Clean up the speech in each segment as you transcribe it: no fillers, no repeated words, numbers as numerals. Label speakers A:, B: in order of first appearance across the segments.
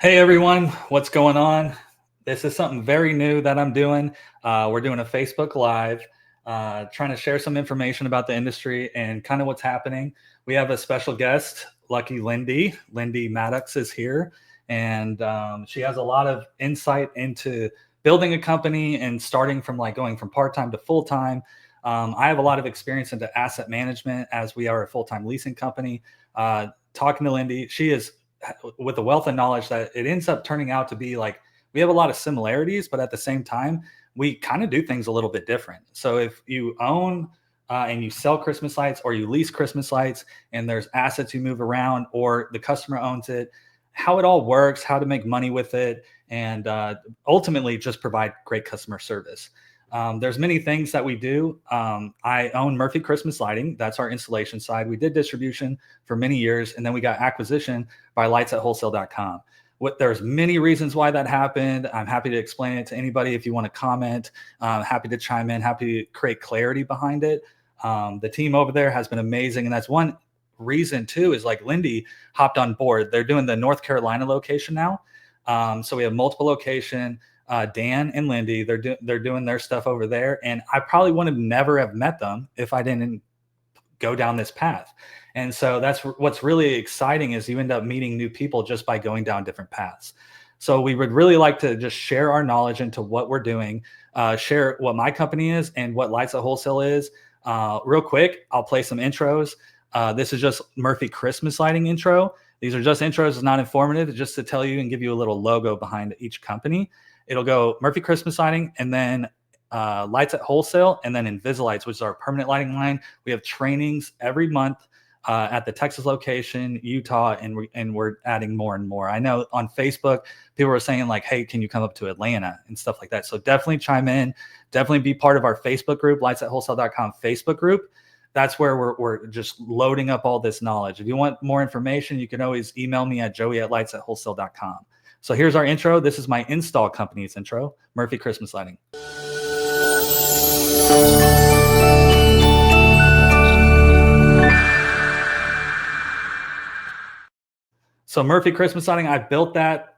A: Hey everyone, what's going on? This is something very new that I'm doing. We're doing a Facebook Live, trying to share some information about the industry and kind of what's happening. We have a special guest, lucky Lindy. Lindy Maddox is here, and she has a lot of insight into building a company and starting from like going from part time to full time. I have a lot of experience into asset management as we are a full time leasing company. Talking to Lindy, she is with a wealth of knowledge that it ends up turning out to be like we have a lot of similarities, but at the same time, we kind of do things a little bit different. So if you own and you sell Christmas lights or you lease Christmas lights and there's assets you move around or the customer owns it, how it all works, how to make money with it, and ultimately just provide great customer service. There's many things that we do. I own Murphy Christmas Lighting. That's our installation side. We did distribution for many years, and then we got acquisition by lightsatwholesale.com. There's many reasons why that happened. I'm happy to explain it to anybody if you want to comment. Happy to chime in. Happy to create clarity behind it. The team over there has been amazing, and that's one reason too. Is like Lindy hopped on board. They're doing the North Carolina location now, so we have multiple location. Dan and Lindy, they're doing their stuff over there, and I probably would have never have met them if I didn't go down this path. And so that's what's really exciting is you end up meeting new people just by going down different paths. So we would really like to just share our knowledge into what we're doing, share what my company is and what Lights at Wholesale is. Real quick, I'll play some intros. This is just Murphy Christmas Lighting intro. These are just intros, it's not informative, it's just to tell you and give you a little logo behind each company. It'll go Murphy Christmas Lighting and then Lights at Wholesale and then Invisilights, which is our permanent lighting line. We have trainings every month at the Texas location, Utah, and we're adding more and more. I know on Facebook, people are saying like, hey, can you come up to Atlanta and stuff like that? So definitely chime in. Definitely be part of our Facebook group, lightsatwholesale.com Facebook group. That's where we're just loading up all this knowledge. If you want more information, you can always email me at joey@lightsatwholesale.com. So here's our intro. This is my install company's intro, Murphy Christmas Lighting. So Murphy Christmas Lighting, I built that.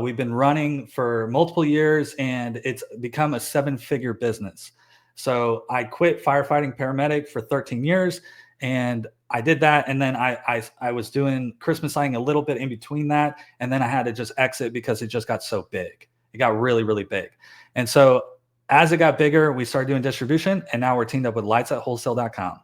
A: We've been running for multiple years, and it's become a 7-figure business. So I quit firefighting paramedic for 13 years, and I did that. And then I was doing Christmas lighting a little bit in between that. And then I had to just exit because it just got so big. It got really, really big. And so as it got bigger, we started doing distribution, and now we're teamed up with lightsatwholesale.com.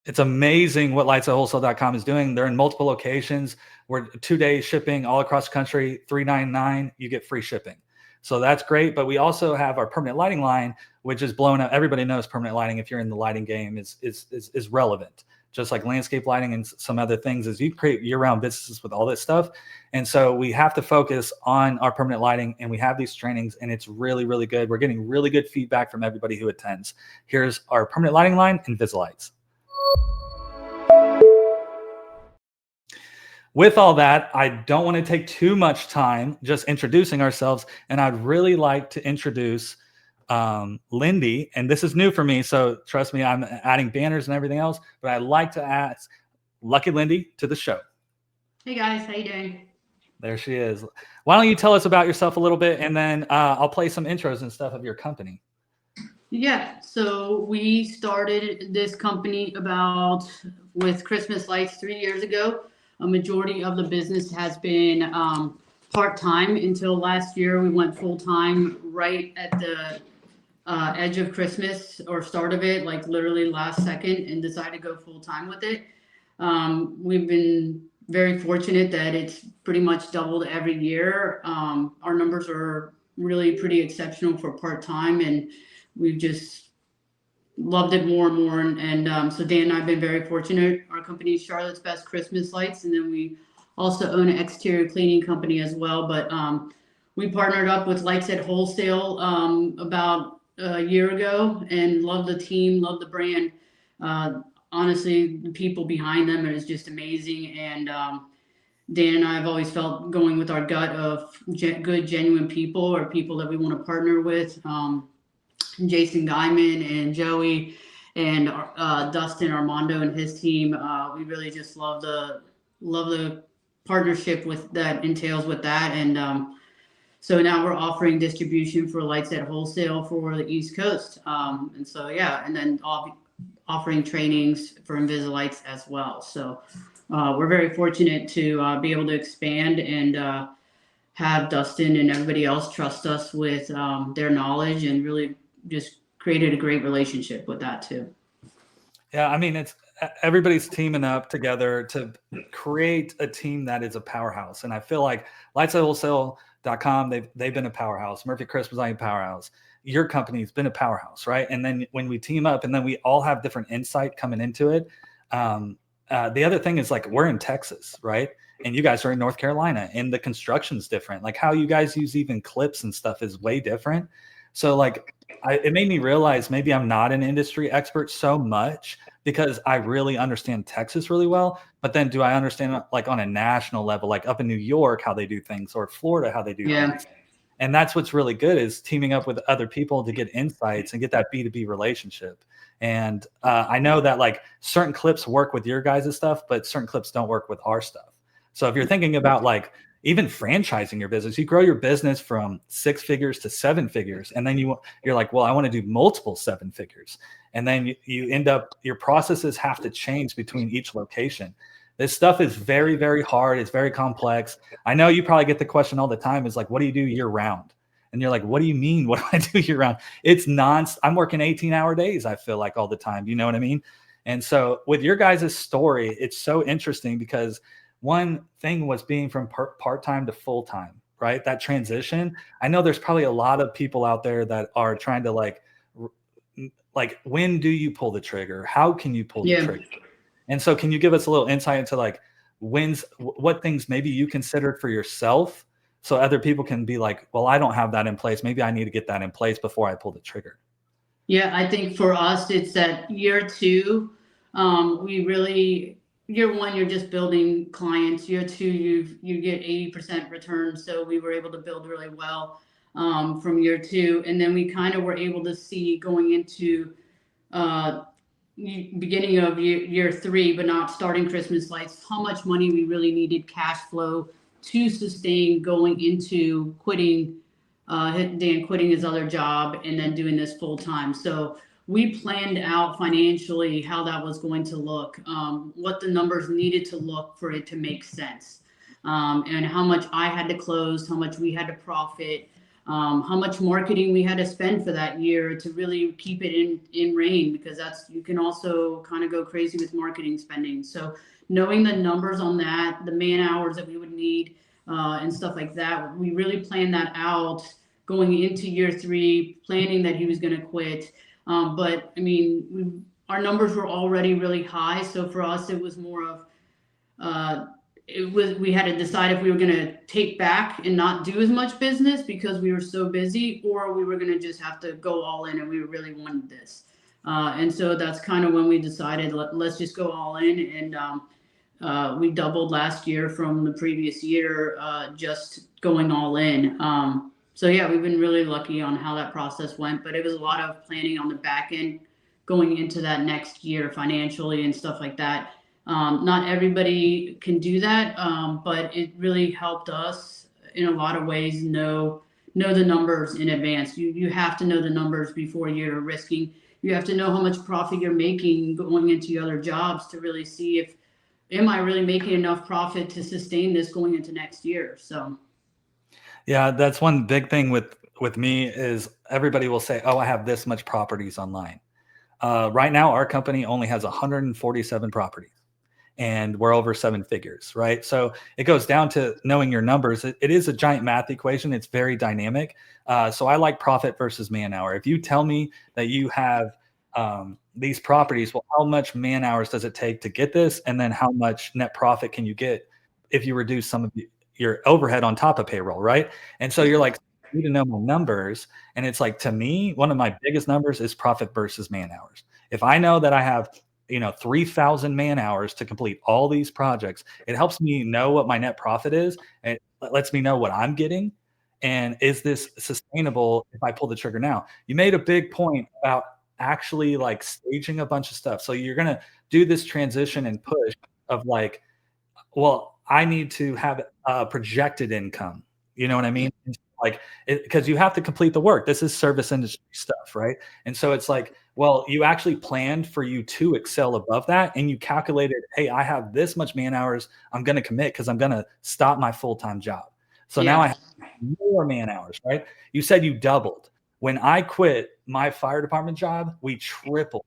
A: It's amazing what lightsatwholesale.com is doing. They're in multiple locations. We're 2-day shipping all across the country, $3.99. You get free shipping. So that's great. But we also have our permanent lighting line, which is blown up. Everybody knows permanent lighting, if you're in the lighting game, is relevant. Just like landscape lighting and some other things, is you create year-round businesses with all this stuff. And so we have to focus on our permanent lighting, and we have these trainings, and it's really, really good. We're getting really good feedback from everybody who attends. Here's our permanent lighting line, Invisilights. With all that, I don't want to take too much time just introducing ourselves, and I'd really like to introduce Lindy, and this is new for me, so trust me, I'm adding banners and everything else, but I'd like to ask lucky Lindy to the show.
B: Hey guys, how you doing?
A: There she is. Why don't you tell us about yourself a little bit, and then I'll play some intros and stuff of your company.
B: Yeah, so we started this company with Christmas lights 3 years ago. A majority of the business has been part-time until last year. We went full-time right at the edge of Christmas, or start of it, like literally last second, and decided to go full-time with it. We've been very fortunate that it's pretty much doubled every year. Our numbers are really pretty exceptional for part-time, and we've just loved it more and more. And so Dan and I have been very fortunate. Our company is Charlotte's Best Christmas Lights, and then we also own an exterior cleaning company as well. But we partnered up with Lights at Wholesale about a year ago, and love the team, love the brand. Honestly, the people behind them is just amazing. And Dan and I have always felt going with our gut of good, genuine people, or people that we want to partner with. Jason Guyman and Joey and Dustin Armando and his team. We really just love the partnership with that entails with that, and so now we're offering distribution for lights at wholesale for the East Coast. And so, yeah, and then offering trainings for Invisalights as well. So we're very fortunate to be able to expand and have Dustin and everybody else trust us with their knowledge, and really just created a great relationship with that too.
A: Yeah, I mean, it's everybody's teaming up together to create a team that is a powerhouse. And I feel like lightsatwholesale.com, they've been a powerhouse. Murphy Chris was a powerhouse. Your company's been a powerhouse, right? And then when we team up and then we all have different insight coming into it. The other thing is, like, we're in Texas, right? And you guys are in North Carolina, and the construction's different. Like, how you guys use even clips and stuff is way different. So, like, it made me realize maybe I'm not an industry expert so much because I really understand Texas really well. But then do I understand, like, on a national level, like up in New York, how they do things, or Florida, how they do
B: Yeah.
A: things? And that's what's really good, is teaming up with other people to get insights and get that B2B relationship. And I know that, like, certain clips work with your guys' stuff, but certain clips don't work with our stuff. So if you're thinking about, like, even franchising your business, you grow your business from 6 figures to 7 figures, and then you're like, well, I want to do multiple 7 figures, and then you end up, your processes have to change between each location. This stuff is very, very hard. It's very complex. I know you probably get the question all the time, is like, what do you do year round? And you're like, what do you mean? What do I do year round? It's I'm working 18-hour days, I feel like, all the time. You know what I mean? And so with your guys' story, it's so interesting because one thing was being from part-time to full-time, right? That transition. I know there's probably a lot of people out there that are trying to, like, when do you pull the trigger? How can you pull the trigger? And so can you give us a little insight into, like, what things maybe you considered for yourself, so other people can be like, well, I don't have that in place. Maybe I need to get that in place before I pull the trigger.
B: Yeah, I think for us, it's that year two. We really, year one, you're just building clients. Year two, you get 80% return. So we were able to build really well from year two, and then we kind of were able to see going into beginning of year three, but not starting Christmas lights, how much money we really needed cash flow to sustain going into quitting. Dan quitting his other job and then doing this full time. So we planned out financially how that was going to look, what the numbers needed to look for it to make sense, and how much I had to close, how much we had to profit, how much marketing we had to spend for that year to really keep it in rein, because you can also kind of go crazy with marketing spending. So knowing the numbers on that, the man hours that we would need, and stuff like that, we really planned that out going into year three, planning that he was going to quit. But I mean, our numbers were already really high. So for us, it was more of, we had to decide if we were going to take back and not do as much business because we were so busy, or we were going to just have to go all in, and we really wanted this. And so that's kind of when we decided, let's just go all in. And we doubled last year from the previous year, just going all in. So yeah, we've been really lucky on how that process went, but it was a lot of planning on the back end going into that next year financially and stuff like that. Not everybody can do that, but it really helped us in a lot of ways know the numbers in advance. You have to know the numbers before you're risking. You have to know how much profit you're making going into your other jobs to really see if, am I really making enough profit to sustain this going into next year? So.
A: Yeah, that's one big thing with me, is everybody will say, oh, I have this much properties online. Right now, our company only has 147 properties, and we're over 7 figures, right? So it goes down to knowing your numbers. It is a giant math equation. It's very dynamic. So I like profit versus man hour. If you tell me that you have these properties, well, how much man hours does it take to get this? And then how much net profit can you get if you reduce some of your overhead on top of payroll, right? And so you're like, I need to know my numbers. And it's like, to me, one of my biggest numbers is profit versus man hours. If I know that I have 3,000 man hours to complete all these projects, it helps me know what my net profit is, and it lets me know what I'm getting, and is this sustainable if I pull the trigger now. You made a big point about actually like staging a bunch of stuff. So you're going to do this transition and push of like, well, I need to have a projected income. You know what I mean? Like, because you have to complete the work. This is service industry stuff, right? And so it's like, well, you actually planned for you to excel above that, and you calculated, hey, I have this much man hours I'm going to commit because I'm going to stop my full-time job. So now I
B: Yeah.
A: have more man hours, right? You said you doubled. When I quit my fire department job, we tripled,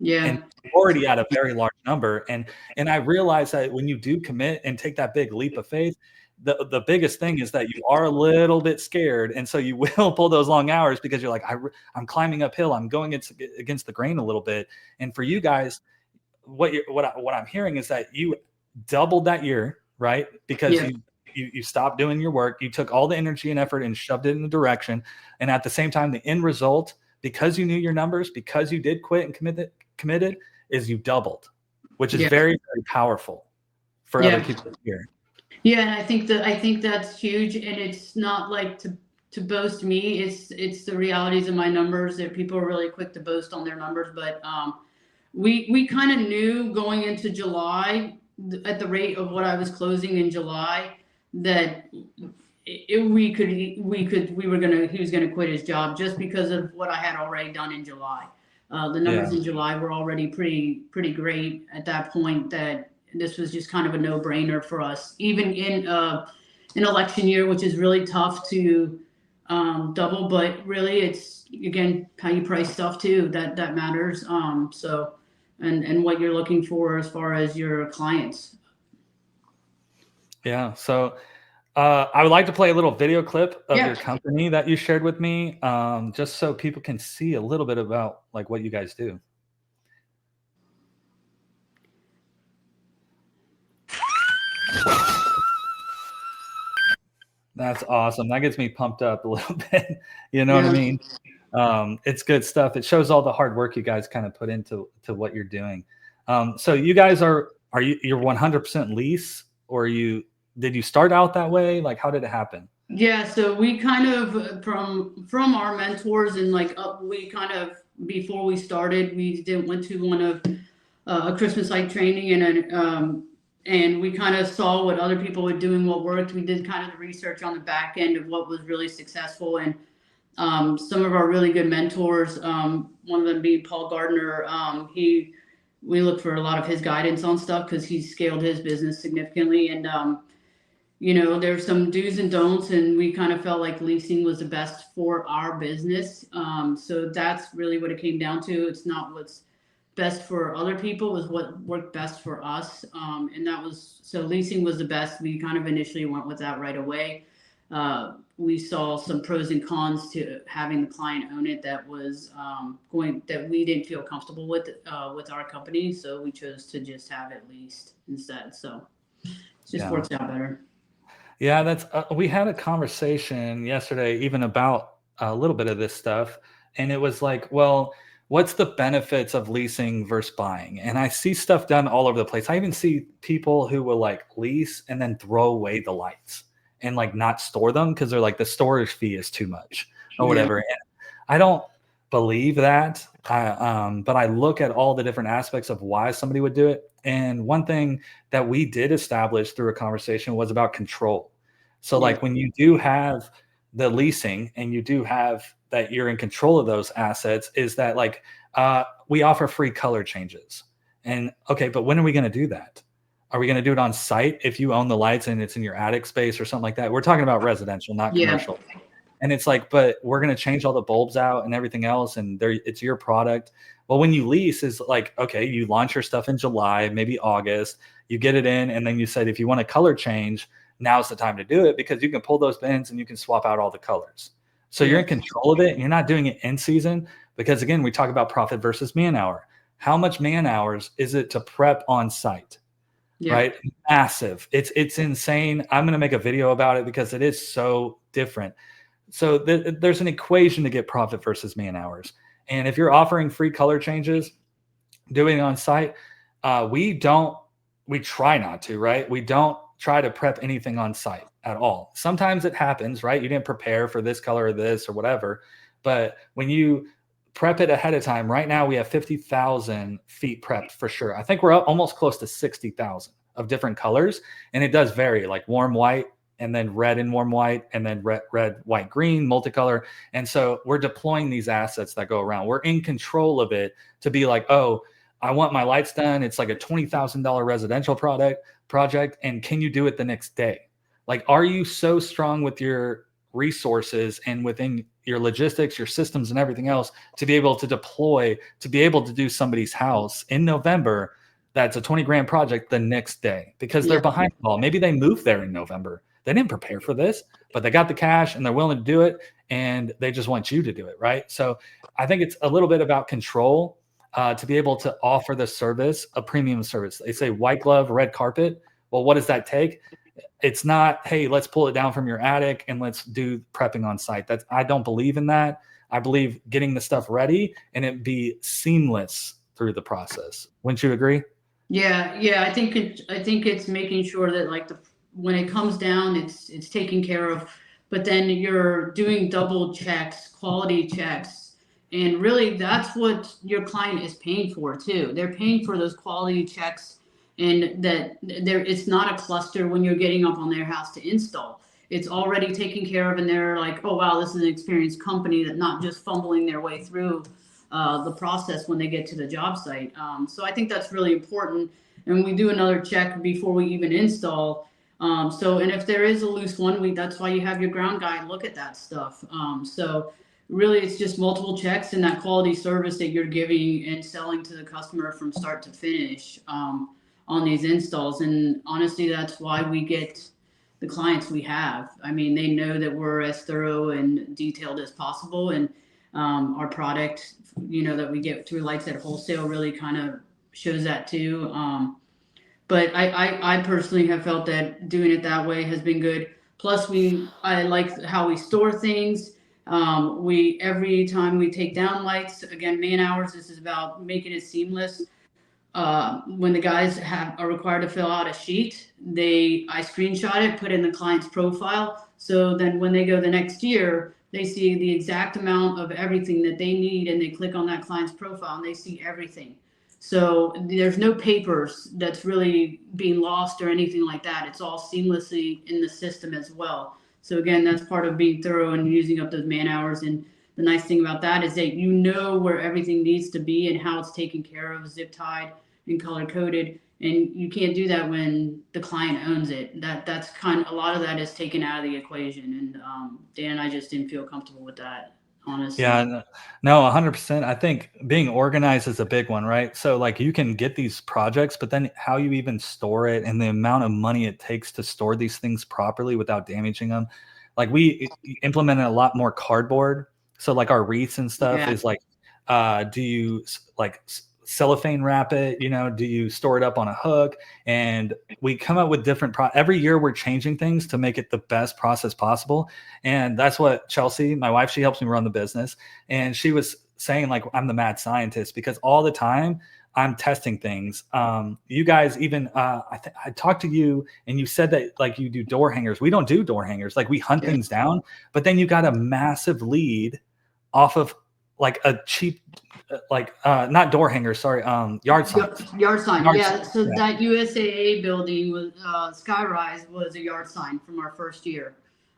A: and
B: Yeah.
A: already at a very large number. And I realize that when you do commit and take that big leap of faith, the biggest thing is that you are a little bit scared, and so you will pull those long hours because you're like, I'm climbing uphill, I'm going against the grain a little bit. And for you guys, what I'm hearing is that you doubled that year, right? Because
B: Yeah.
A: you stopped doing your work, you took all the energy and effort and shoved it in a direction, and at the same time, the end result, because you knew your numbers, because you did quit and committed, is you doubled, which is
B: Yeah.
A: very, very powerful for other
B: Yeah.
A: people to hear.
B: Yeah, and I think that's huge, and it's not like to boast me. It's the realities of my numbers that people are really quick to boast on their numbers, but we kind of knew going into July at the rate of what I was closing in July that we were gonna he was gonna quit his job just because of what I had already done in July. The numbers
A: Yeah.
B: in July were already pretty great at that point. That this was just kind of a no brainer for us, even in an election year, which is really tough to double. But really, it's again how you price stuff too that matters. So and what you're looking for as far as your clients.
A: Yeah. So I would like to play a little video clip of
B: Yeah.
A: your company that you shared with me, just so people can see a little bit about like what you guys do. That's awesome. That gets me pumped up a little bit. You know what I
B: Yeah.
A: mean? It's good stuff. It shows all the hard work you guys kind of put into what you're doing. So you guys you're 100% lease, or did you start out that way? Like, how did it happen?
B: Yeah, so we kind of from our mentors and like we kind of before we started, we did went to one of a Christmas light training and we kind of saw what other people were doing, what worked. We did kind of the research on the back end of what was really successful, and some of our really good mentors, one of them being Paul Gardner. We look for a lot of his guidance on stuff because he's scaled his business significantly, and there's some do's and don'ts, and we kind of felt like leasing was the best for our business. So that's really what it came down to. It's not what's best for other people, it was what worked best for us. And that was, so leasing was the best. We kind of initially went with that right away. We saw some pros and cons to having the client own it that was that we didn't feel comfortable with our company. So we chose to just have it leased instead. So it just works out better.
A: Yeah, we had a conversation yesterday even about a little bit of this stuff, and it was like, well, what's the benefits of leasing versus buying? And I see stuff done all over the place. I even see people who will like lease and then throw away the lights and like not store them because they're like the storage fee is too much or whatever. And I don't believe that. But I look at all the different aspects of why somebody would do it. And one thing that we did establish through a conversation was about control. So like when you do have the leasing and you do have that you're in control of those assets, is that like we offer free color changes. And okay, but when are we going to do that? Are we going to do it on site if you own the lights and it's in your attic space or something like that? We're talking about residential, not commercial. And it's like, but we're going to change all the bulbs out and everything else, and it's your product. Well, when you lease, is like, okay, you launch your stuff in July, maybe August, you get it in, and then you said, if you want a color change, now's the time to do it because you can pull those bins and you can swap out all the colors. So you're in control of it, and you're not doing it in season because, again, we talk about profit versus man hour. How much man hours is it to prep on site? Right? Massive. It's insane. I'm going to make a video about it because it is so different. So there's an equation to get profit versus man hours. And if you're offering free color changes, doing it on site, we try not to, right? We don't try to prep anything on site at all. Sometimes it happens, right? You didn't prepare for this color or this or whatever. But when you prep it ahead of time. Right now we have 50,000 feet prepped for sure. I think we're up almost close to 60,000 of different colors, and it does vary, like warm white, and then red and warm white, and then red, white, green, multicolor. And so we're deploying these assets that go around. We're in control of it to be like, oh, I want my lights done. It's like a $20,000 residential project. And can you do it the next day? Like, are you so strong with your resources and within your logistics, your systems and everything else to be able to deploy, to be able to do somebody's house in November that's a 20 grand project the next day because they're behind the ball. Maybe they moved there in November. They didn't prepare for this, but they got the cash and they're willing to do it, and they just want you to do it, right? So I think it's a little bit about control, to be able to offer the service, a premium service. They say white glove, red carpet. Well, what does that take? It's not, hey, let's pull it down from your attic and let's do prepping on site. I don't believe in that. I believe getting the stuff ready and it be seamless through the process. Wouldn't you agree?
B: Yeah. I think it's making sure that like when it comes down, it's taken care of, but then you're doing double checks, quality checks. And really that's what your client is paying for too. They're paying for those quality checks, and that it's not a cluster when you're getting up on their house to install. It's already taken care of, and they're like, oh wow, this is an experienced company that not just fumbling their way through the process when they get to the job site. So I think that's really important. And we do another check before we even install. And if there is a loose one, that's why you have your ground guy look at that stuff. So really it's just multiple checks and that quality service that you're giving and selling to the customer from start to finish on these installs. And honestly, that's why we get the clients we have. I mean, they know that we're as thorough and detailed as possible, and our product, that we get through Lights at Wholesale really kind of shows that too. But I personally have felt that doing it that way has been good. Plus, I like how we store things. Every time we take down lights, again, man hours, this is about making it seamless. When the guys are required to fill out a sheet, I screenshot it, put it in the client's profile. So then when they go the next year, they see the exact amount of everything that they need, and they click on that client's profile and they see everything. So there's no papers that's really being lost or anything like that. It's all seamlessly in the system as well. So again, that's part of being thorough and using up those man hours. And the nice thing about that is that you know where everything needs to be and how it's taken care of, zip tied and color coded. And you can't do that when the client owns it. That's a lot of that is taken out of the equation. And Dan and I just didn't feel comfortable with that, honestly.
A: Yeah, no, 100%. I think being organized is a big one, right? So like you can get these projects, but then how you even store it and the amount of money it takes to store these things properly without damaging them. Like we implemented a lot more cardboard. So like our wreaths and stuff is like, do you like cellophane wrap it? Do you store it up on a hook? And we come up with different every year we're changing things to make it the best process possible. And that's what Chelsea, my wife, she helps me run the business. And she was saying like, I'm the mad scientist because all the time I'm testing things. You guys even, I talked to you and you said that like you do door hangers. We don't do door hangers. Like we hunt things down, but then you got a massive lead off of like a cheap, not door hangers, sorry, yard signs.
B: Yard sign, yeah. So that USAA building was Skyrise was a yard sign from our first year.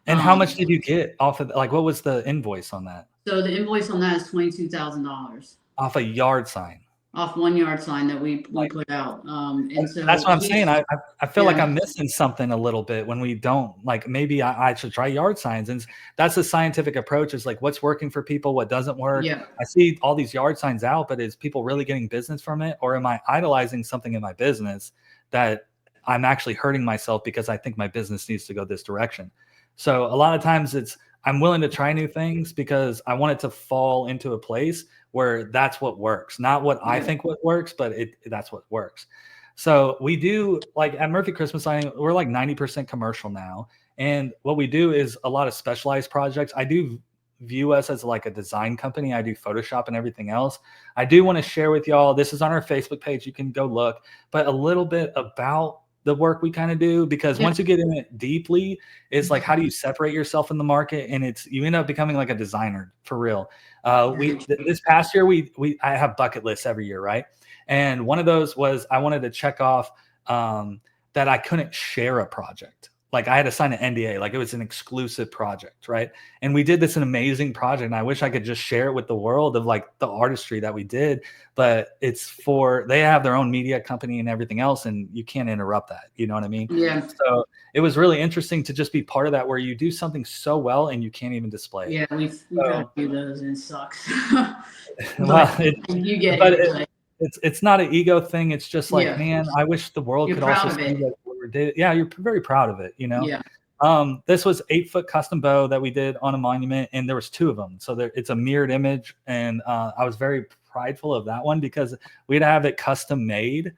A: And how much did you get off of? Like, what was the invoice on that?
B: So the invoice on that is $22,000
A: off a yard sign.
B: Off one yard sign that we put out. And so
A: that's what I'm saying. I feel like I'm missing something a little bit when we don't, like, maybe I should try yard signs. And that's the scientific approach, is like what's working for people, what doesn't work.
B: Yeah.
A: I see all these yard signs out, but is people really getting business from it? Or am I idolizing something in my business that I'm actually hurting myself because I think my business needs to go this direction? So a lot of times I'm willing to try new things because I want it to fall into a place where that's what works, not what I think what works, but that's what works. So we do, like at Murphy Christmas Lighting, we're like 90% commercial now. And what we do is a lot of specialized projects. I do view us as like a design company. I do Photoshop and everything else. I do want to share with y'all, this is on our Facebook page, you can go look, but a little bit about the work we kind of do, because once you get in it deeply, it's like, how do you separate yourself in the market? And you end up becoming like a designer for real. This past year, I have bucket lists every year, right? And one of those was I wanted to check off that I couldn't share a project. Like I had to sign an NDA, like it was an exclusive project, right? And we did this an amazing project, and I wish I could just share it with the world of like the artistry that we did, but they have their own media company and everything else, and you can't interrupt that. You know what I mean?
B: Yeah.
A: So it was really interesting to just be part of that, where you do something so well and you can't even display it.
B: Yeah, we've had to do those, and it sucks. You get it.
A: It's not an ego thing. It's just like, man, I wish the world could also see what we did. Yeah, you're very proud of it, you know?
B: Yeah.
A: This was 8-foot custom bow that we did on a monument, and there was 2 of them. So it's a mirrored image, and I was very prideful of that one because we had to have it custom made.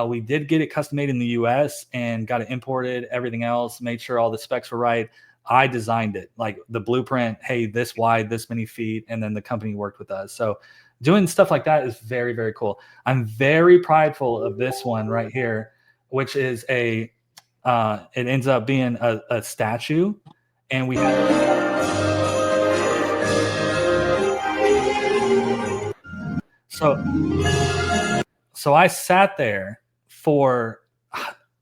A: We did get it custom made in the US and got it imported, everything else, made sure all the specs were right. I designed it, like the blueprint, hey, this wide, this many feet, and then the company worked with us. So doing stuff like that is very, very cool. I'm very prideful of this one right here, which is it ends up being a statue, and we have so I sat there for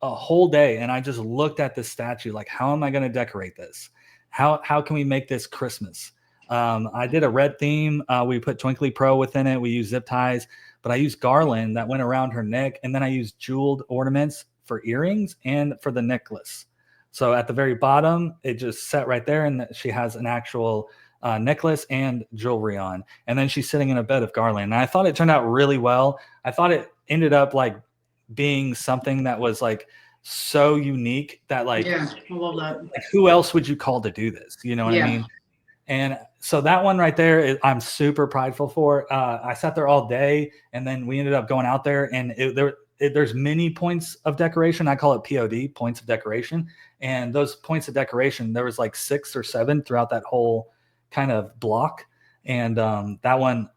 A: a whole day, and I just looked at this statue like, how am I going to decorate this? How can we make this Christmas? I did a red theme. We put Twinkly Pro within it. We used zip ties, but I used garland that went around her neck, and then I used jeweled ornaments for earrings and for the necklace. So at the very bottom, it just sat right there, and she has an actual necklace and jewelry on, and then she's sitting in a bed of garland. And I thought it turned out really well. I thought it ended up like being something that was like so unique that like,
B: yeah, I love that.
A: Like, who else would you call to do this? You know what I mean? And so that one right there, I'm super prideful for. I sat there all day, and then we ended up going out there, and there's many points of decoration. I call it POD, points of decoration. And those points of decoration, there was like 6 or 7 throughout that whole kind of block. And that one,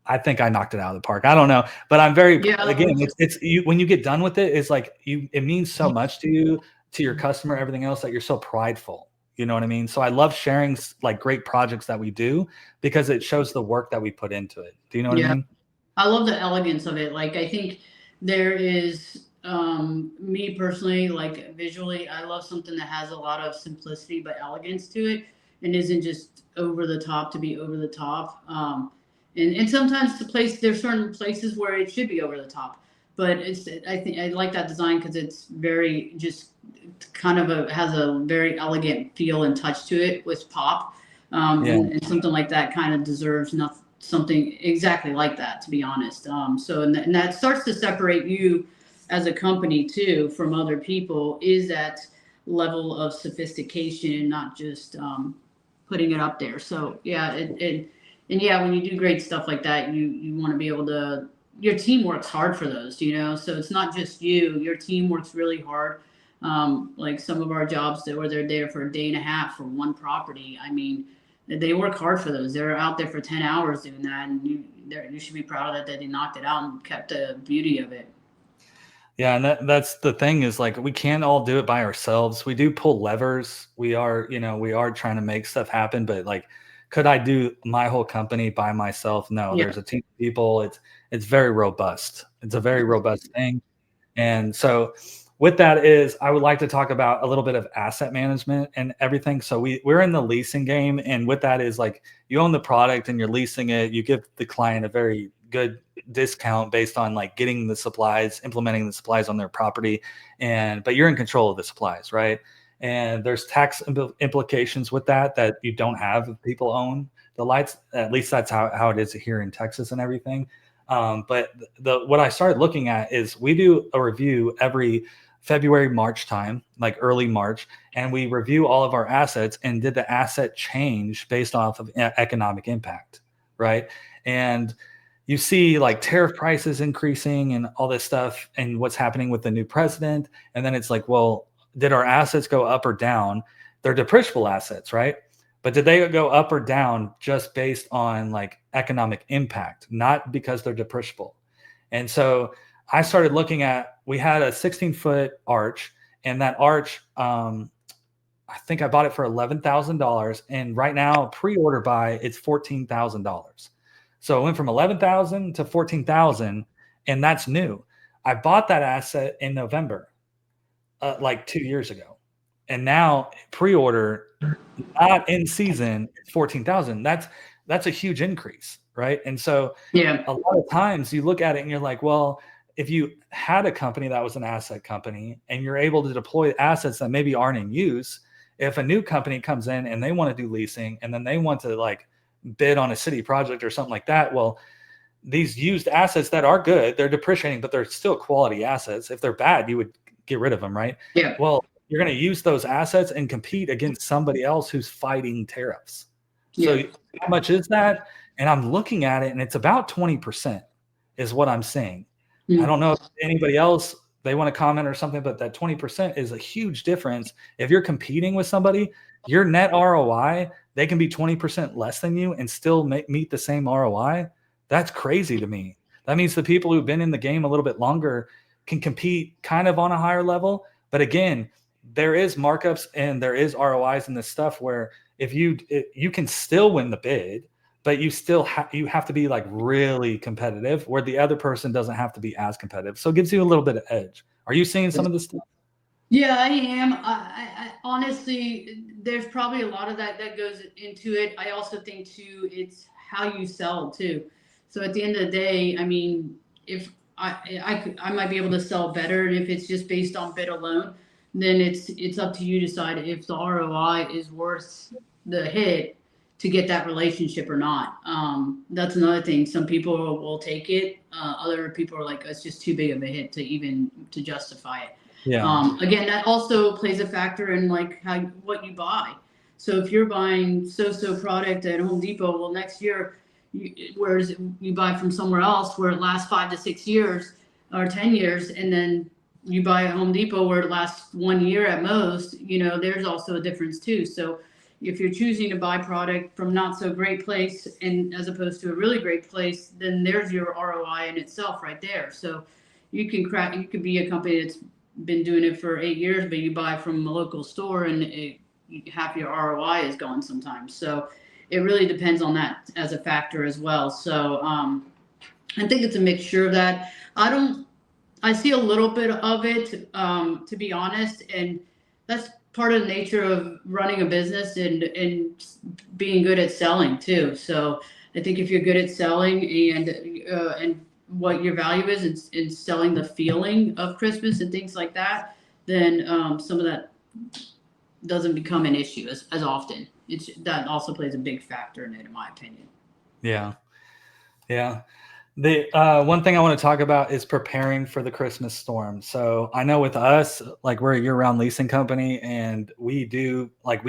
A: I think I knocked it out of the park. I don't know, but I'm very, again, it's you, when you get done with it, it's like it means so much to you, to your customer, everything else, that you're so prideful. You know what I mean? So I love sharing like great projects that we do because it shows the work that we put into it. Do you know what I mean?
B: I love the elegance of it. Like, I think there is, me personally, like visually, I love something that has a lot of simplicity but elegance to it, and isn't just over the top to be over the top. And sometimes there's certain places where it should be over the top, but I think I like that design because it's very just kind of has a very elegant feel and touch to it with pop. And something like that kind of deserves something exactly like that, to be honest. And that starts to separate you as a company too from other people, is that level of sophistication, not just putting it up there. So when you do great stuff like that, you want to be able to, your team works hard for those, so it's not just you, your team works really hard. Like some of our jobs where they're there for a day and a half for one property. I mean, they work hard for those. They're out there for 10 hours doing that, and you should be proud of that they knocked it out and kept the beauty of it.
A: Yeah, and that's the thing, is like we can't all do it by ourselves. We do pull levers. We are trying to make stuff happen, but like, could I do my whole company by myself? No, there's a team of people. It's very robust. It's a very robust thing. And so with that I would like to talk about a little bit of asset management and everything. So we're in the leasing game. And with that is like, you own the product and you're leasing it. You give the client a very good discount based on like getting the supplies, implementing the supplies on their property. But you're in control of the supplies, right? And there's tax implications with that you don't have if people own the lights. At least that's how it is here in Texas and everything. But what I started looking at is we do a review every February, March time, like early March, and we review all of our assets and did the asset change based off of economic impact, right? And you see like tariff prices increasing and all this stuff and what's happening with the new president. And then it's like, well, did our assets go up or down? They're depreciable assets, right? But did they go up or down just based on like economic impact, not because they're depreciable? And so I started looking at we had a 16-foot arch, and that arch, I think I bought it for $11,000, and right now pre-order buy it's $14,000. So it went from 11,000 to 14,000, and that's new. I bought that asset in November, like 2 years ago, and now pre-order, not in season, it's 14,000. That's a huge increase, right? And so
B: Yeah.
A: a lot of times you look at it and you're like, well, if you had a company that was an asset company and you're able to deploy assets that maybe aren't in use, if a new company comes in and they want to do leasing and then they want to like bid on a city project or something like that, well, these used assets that are good, they're depreciating, but they're still quality assets. If they're bad, you would get rid of them, right?
B: Yeah.
A: Well, you're going to use those assets and compete against somebody else who's fighting tariffs. So
B: Yeah.
A: how much is that? And I'm looking at it, and it's about 20% is what I'm seeing. I don't know if anybody else, they want to comment or something, but that 20% is a huge difference. If you're competing with somebody, your net ROI, they can be 20% less than you and still meet the same ROI. That's crazy to me. That means the people who've been in the game a little bit longer can compete kind of on a higher level. But again, there is markups and there is ROIs in this stuff where if you can still win the bid, but you still you have to be like really competitive, where the other person doesn't have to be as competitive. So it gives you a little bit of edge. Are you seeing some of this stuff?
B: Yeah, I am. I honestly, there's probably a lot of that goes into it. I also think too, it's how you sell too. So at the end of the day, I mean, if I might be able to sell better if it's just based on bid alone, then it's up to you to decide if the ROI is worth the hit to get that relationship or not. That's another thing. Some people will take it. Other people are like, it's just too big of a hit to justify it.
A: Yeah.
B: Again, that also plays a factor in like what you buy. So if you're buying so product at Home Depot, well, next year, whereas you buy from somewhere else where it lasts 5 to 6 years or 10 years, and then you buy at Home Depot where it lasts 1 year at most, there's also a difference too. So if you're choosing to buy product from not so great place and as opposed to a really great place, then there's your ROI in itself right there. So you could be a company that's been doing it for 8 years, but you buy from a local store and half your ROI is gone sometimes. So it really depends on that as a factor as well. So I think it's a mixture of that. I see a little bit of it, to be honest, and that's part of the nature of running a business and being good at selling too. So I think if you're good at selling and what your value is in selling the feeling of Christmas and things like that, then some of that doesn't become an issue as often. That also plays a big factor in it, in my opinion.
A: Yeah. Yeah. The one thing I want to talk about is preparing for the Christmas storm. So I know with us, like we're a year-round leasing company, and we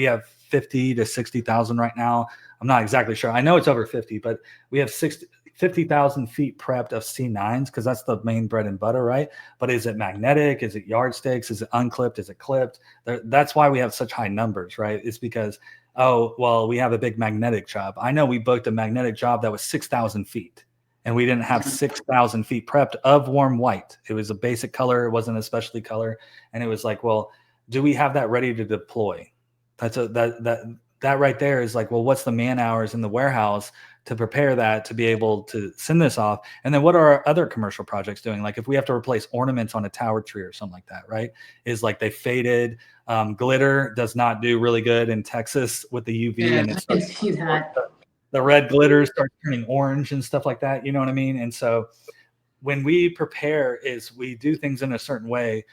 A: have 50 to 60,000 right now. I'm not exactly sure. I know it's over 50, but we have 50,000 feet prepped of C9s because that's the main bread and butter, right? But is it magnetic? Is it yardsticks? Is it unclipped? Is it clipped? That's why we have such high numbers, right? It's because, we have a big magnetic job. I know we booked a magnetic job that was 6,000 feet. And we didn't have 6,000 feet prepped of warm white. It was a basic color. It wasn't a specialty color. And it was like, well, do we have that ready to deploy? That right there is like, well, what's the man hours in the warehouse to prepare that to be able to send this off? And then what are our other commercial projects doing? Like if we have to replace ornaments on a tower tree or something like that, right? Is like they faded. Glitter does not do really good in Texas with the UV.
B: Yeah,
A: And
B: I can see that.
A: the red glitter starts turning orange and stuff like that. You know what I mean? And so when we prepare is we do things in a certain way.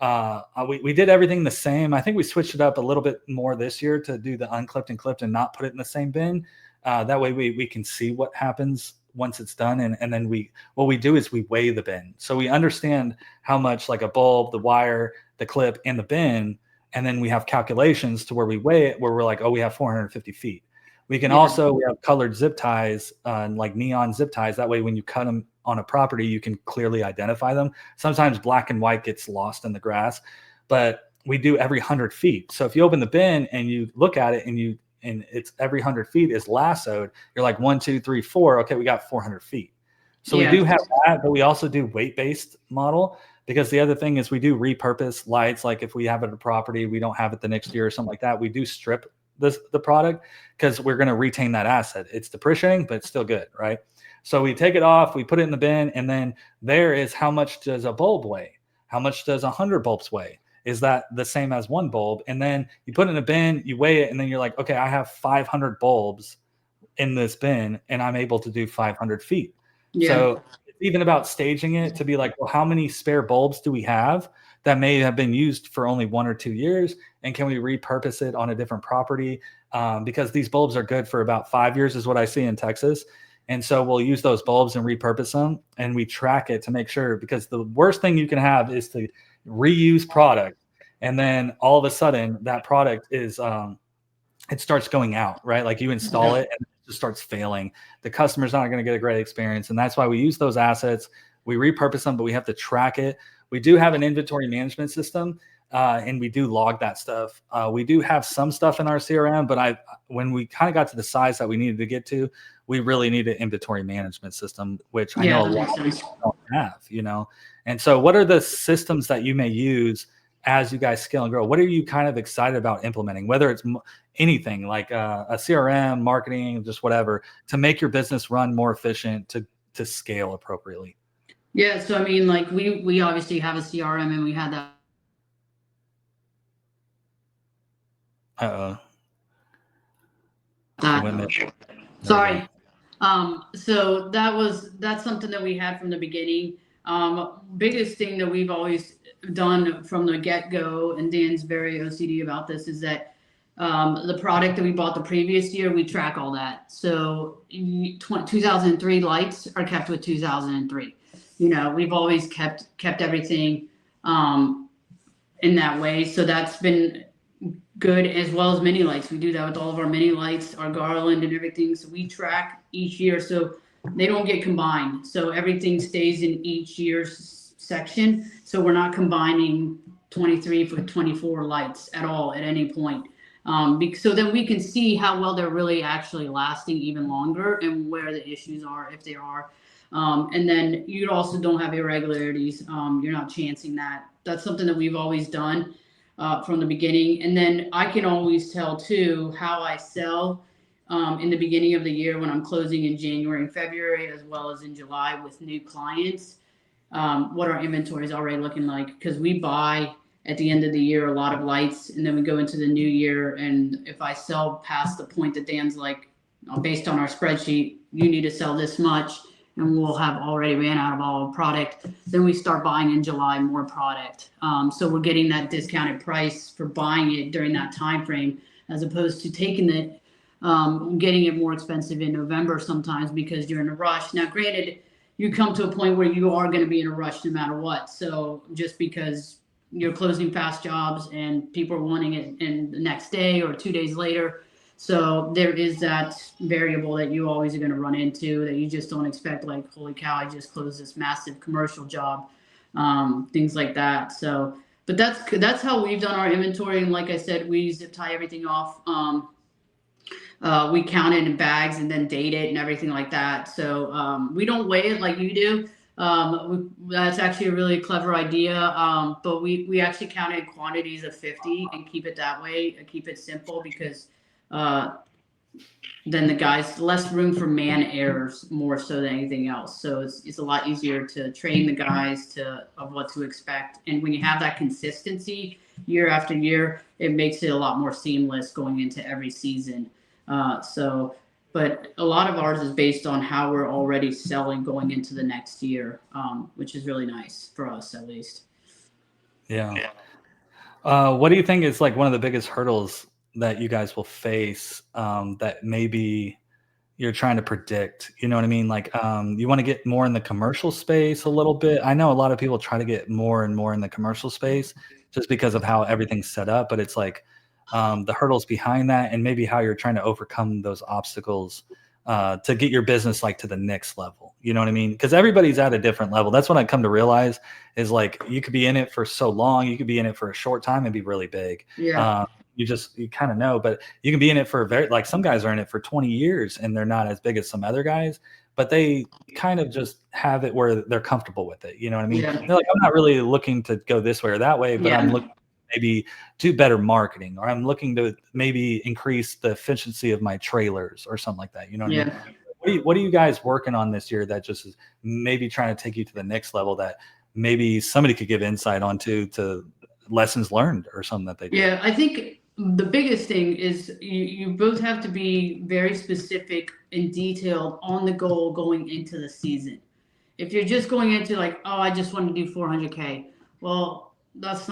A: We did everything the same. I think we switched it up a little bit more this year to do the unclipped and clipped and not put it in the same bin. That way we can see what happens once it's done. And then what we do is we weigh the bin. So we understand how much like a bulb, the wire, the clip, and the bin. And then we have calculations to where we weigh it, where we're like, we have 450 feet. We can we have colored zip ties, like neon zip ties. That way, when you cut them on a property, you can clearly identify them. Sometimes black and white gets lost in the grass, but we do every 100 feet. So if you open the bin and you look at it and it's every 100 feet is lassoed, you're like 1, 2, 3, 4. Okay, we got 400 feet. So we do have that, but we also do weight-based model. because the other thing is we do repurpose lights. Like if we have it at a property, we don't have it the next year or something like that, we do strip the product because we're going to retain that asset. It's depreciating, but it's still good, right? So we take it off, we put it in the bin, and then there is how much does a bulb weigh? How much does 100 bulbs weigh? Is that the same as one bulb? And then you put it in a bin, you weigh it, and then you're like, okay, I have 500 bulbs in this bin, and I'm able to do 500 feet.
B: Yeah.
A: So it's even about staging it to be like, well, how many spare bulbs do we have that may have been used for only 1 or 2 years? And can we repurpose it on a different property? Because these bulbs are good for about 5 years is what I see in Texas. And so we'll use those bulbs and repurpose them, and we track it to make sure, because the worst thing you can have is to reuse product. And then all of a sudden that product is, it starts going out, right? Like you install it and it just starts failing. The customer's not going to get a great experience. And that's why we use those assets. We repurpose them, but we have to track it. We do have an inventory management system, and we do log that stuff. We do have some stuff in our CRM, but when we kind of got to the size that we needed to get to, we really need an inventory management system, which I know a lot of people don't have, you know? And so what are the systems that you may use as you guys scale and grow? What are you kind of excited about implementing, whether it's anything like a CRM, marketing, just whatever, to make your business run more efficient, to scale appropriately?
B: Yeah. So, I mean, like we obviously have a CRM, and we had that. Sorry. So that's something that we had from the beginning. Biggest thing that we've always done from the get-go, and Dan's very OCD about this, is that the product that we bought the previous year, we track all that. So 2003 lights are kept with 2003. You know, we've always kept everything in that way. So that's been good, as well as mini lights. We do that with all of our mini lights, our garland and everything. So we track each year, so they don't get combined. So everything stays in each year's section. So we're not combining 23 for 24 lights at all at any point. So then we can see how well they're really actually lasting even longer, and where the issues are, if they are. And then you also don't have irregularities. You're not chancing that. That's something that we've always done from the beginning. And then I can always tell too how I sell in the beginning of the year, when I'm closing in January and February, as well as in July with new clients, what our inventory is already looking like. Because we buy at the end of the year a lot of lights, and then we go into the new year. And if I sell past the point that Dan's like, based on our spreadsheet, you need to sell this much, and we'll have already ran out of all product, then we start buying in July more product. So we're getting that discounted price for buying it during that time frame, as opposed to taking it, getting it more expensive in November sometimes because you're in a rush. Now, granted, you come to a point where you are going to be in a rush no matter what. So just because you're closing fast jobs and people are wanting it in the next day or 2 days later, so there is that variable that you always are going to run into, that you just don't expect, like, holy cow, I just closed this massive commercial job, things like that. So, but that's how we've done our inventory. And like I said, we zip tie everything off. We count it in bags and then date it and everything like that. So we don't weigh it like you do. That's actually a really clever idea. But we actually count it in quantities of 50 and keep it that way, and keep it simple, because then the guys, less room for man errors more so than anything else. So it's a lot easier to train the guys of what to expect. And when you have that consistency year after year, it makes it a lot more seamless going into every season. But a lot of ours is based on how we're already selling going into the next year, which is really nice for us, at least.
A: Yeah. What do you think is like one of the biggest hurdles that you guys will face, that maybe you're trying to predict? You know what I mean? Like, you want to get more in the commercial space a little bit. I know a lot of people try to get more and more in the commercial space just because of how everything's set up, but it's like, the hurdles behind that, and maybe how you're trying to overcome those obstacles to get your business like to the next level. You know what I mean? Because everybody's at a different level. That's what I come to realize, is like, you could be in it for so long, you could be in it for a short time and be really big.
B: Yeah.
A: You kind of know, but you can be in it for like some guys are in it for 20 years and they're not as big as some other guys. but they kind of just have it where they're comfortable with it. You know what I mean?
B: Yeah.
A: They're like, I'm not really looking to go this way or that way, but I'm looking maybe do better marketing, or I'm looking to maybe increase the efficiency of my trailers or something like that. You know what I mean? What are you guys working on this year that just is maybe trying to take you to the next level that maybe somebody could give insight onto to lessons learned or something that they do?
B: Yeah, I think the biggest thing is you both have to be very specific and detailed on the goal going into the season. If you're just going into like, oh, I just want to do 400K, well, that's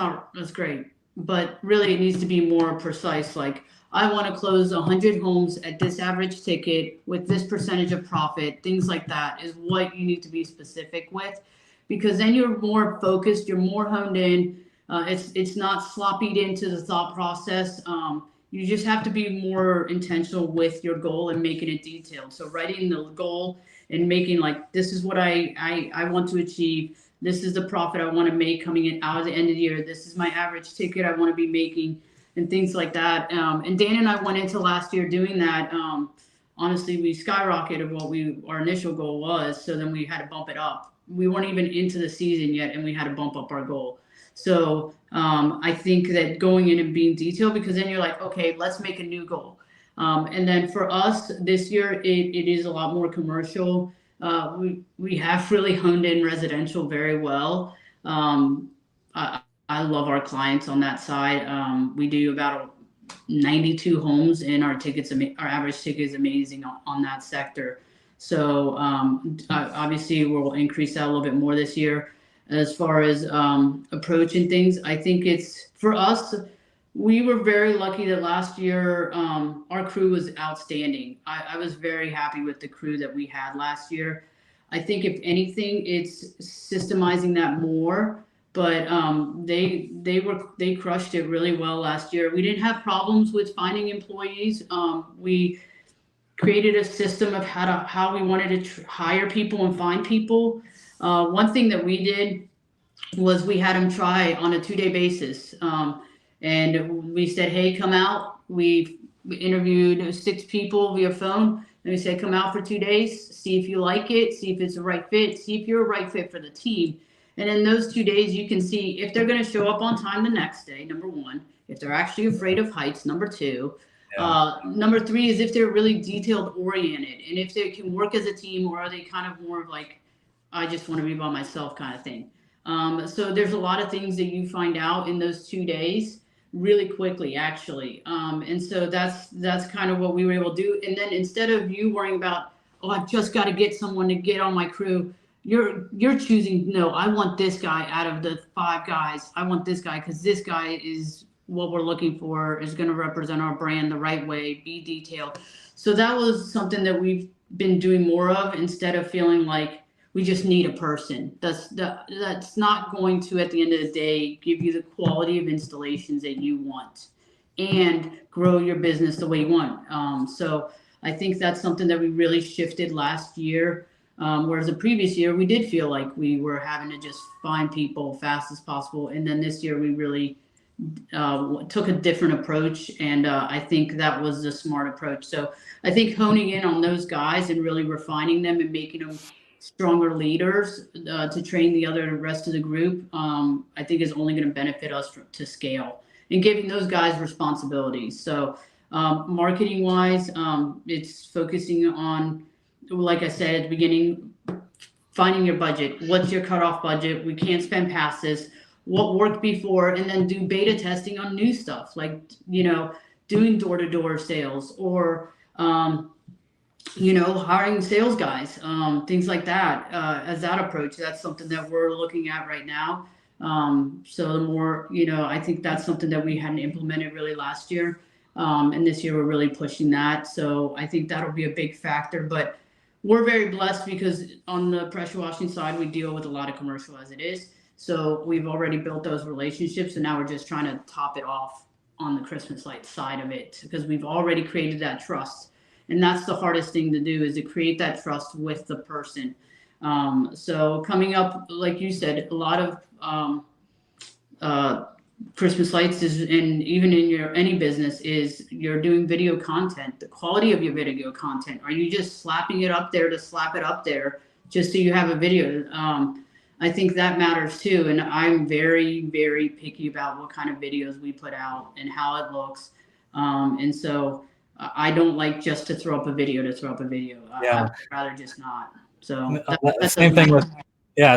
B: great. But really, it needs to be more precise. Like, I want to close 100 homes at this average ticket with this percentage of profit. Things like that is what you need to be specific with, because then you're more focused, you're more honed in. It's not sloppied into the thought process. You just have to be more intentional with your goal and making it detailed. So writing the goal and making like, this is what I want to achieve. This is the profit I want to make coming in out of the end of the year. This is my average ticket I want to be making, and things like that. And Dan and I went into last year doing that. Honestly, we skyrocketed what our initial goal was. So then we had to bump it up. We weren't even into the season yet, and we had to bump up our goal. So I think that going in and being detailed, because then you're like, okay, let's make a new goal. And then for us this year, it is a lot more commercial. We have really honed in residential very well. I love our clients on that side. We do about 92 homes, and our average ticket is amazing on that sector. So obviously we'll increase that a little bit more this year. As far as approaching things, I think it's for us. We were very lucky that last year our crew was outstanding. I was very happy with the crew that we had last year. I think if anything, it's systemizing that more. But they crushed it really well last year. We didn't have problems with finding employees. We created a system of how we wanted to hire people and find people. One thing that we did was we had them try on a 2-day basis. And we said, hey, come out. We interviewed 6 people via phone. And we said, come out for 2 days, see if you like it, see if it's the right fit, see if you're a right fit for the team. And in those 2 days, you can see if they're going to show up on time the next day, number one, if they're actually afraid of heights, number two. Number 3 is if they're really detailed oriented, and if they can work as a team, or are they kind of more of like, I just want to be by myself kind of thing. So there's a lot of things that you find out in those 2 days really quickly, actually. And so that's kind of what we were able to do. And then instead of you worrying about, oh, I've just got to get someone to get on my crew, you're choosing, no, I want this guy out of the 5 guys. I want this guy because this guy is what we're looking for, is going to represent our brand the right way, be detailed. So that was something that we've been doing more of, instead of feeling like we just need a person. That's not going to, at the end of the day, give you the quality of installations that you want and grow your business the way you want. So I think that's something that we really shifted last year. Whereas the previous year, we did feel like we were having to just find people fast as possible. And then this year, we really took a different approach. And I think that was the smart approach. So I think honing in on those guys and really refining them and making them stronger leaders to train the rest of the group, I think is only going to benefit us to scale, and giving those guys responsibilities. So marketing wise, it's focusing on, like I said at the beginning, finding your budget. What's your cutoff budget? We can't spend past this. What worked before, and then do beta testing on new stuff, like, doing door-to-door sales, or hiring sales guys, things like that. As that approach, that's something that we're looking at right now. So the more, I think that's something that we hadn't implemented really last year. And this year we're really pushing that. So I think that'll be a big factor, but we're very blessed because on the pressure washing side, we deal with a lot of commercial as it is. So we've already built those relationships, and now we're just trying to top it off on the Christmas light side of it, because we've already created that trust. And that's the hardest thing to do, is to create that trust with the person. So coming up, like you said, a lot of Christmas lights is, and even in your any business, is you're doing video content. The quality of your video content. Are you just slapping it up there to slap it up there just so you have a video? I think that matters too. And I'm very, very picky about what kind of videos we put out and how it looks. And so I don't like just to throw up a video to throw up a video.
A: Yeah.
B: I'd rather just not. So
A: same thing with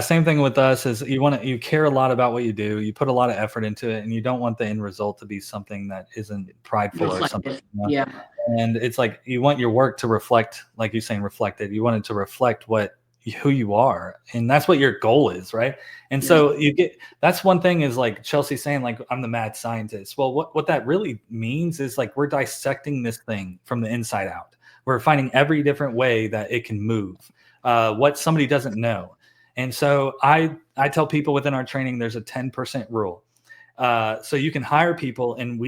A: same thing with us is you care a lot about what you do. You put a lot of effort into it, and you don't want the end result to be something that isn't prideful or something. You know?
B: Yeah.
A: And it's like you want your work to reflect, like you're saying, reflected. You want it to reflect who you are, and that's what your goal is, right? And so that's one thing is like Chelsea saying, like, I'm the mad scientist. Well, what that really means is like we're dissecting this thing from the inside out. We're finding every different way that it can move, what somebody doesn't know. And so I tell people within our training, there's a 10% rule. So you can hire people, and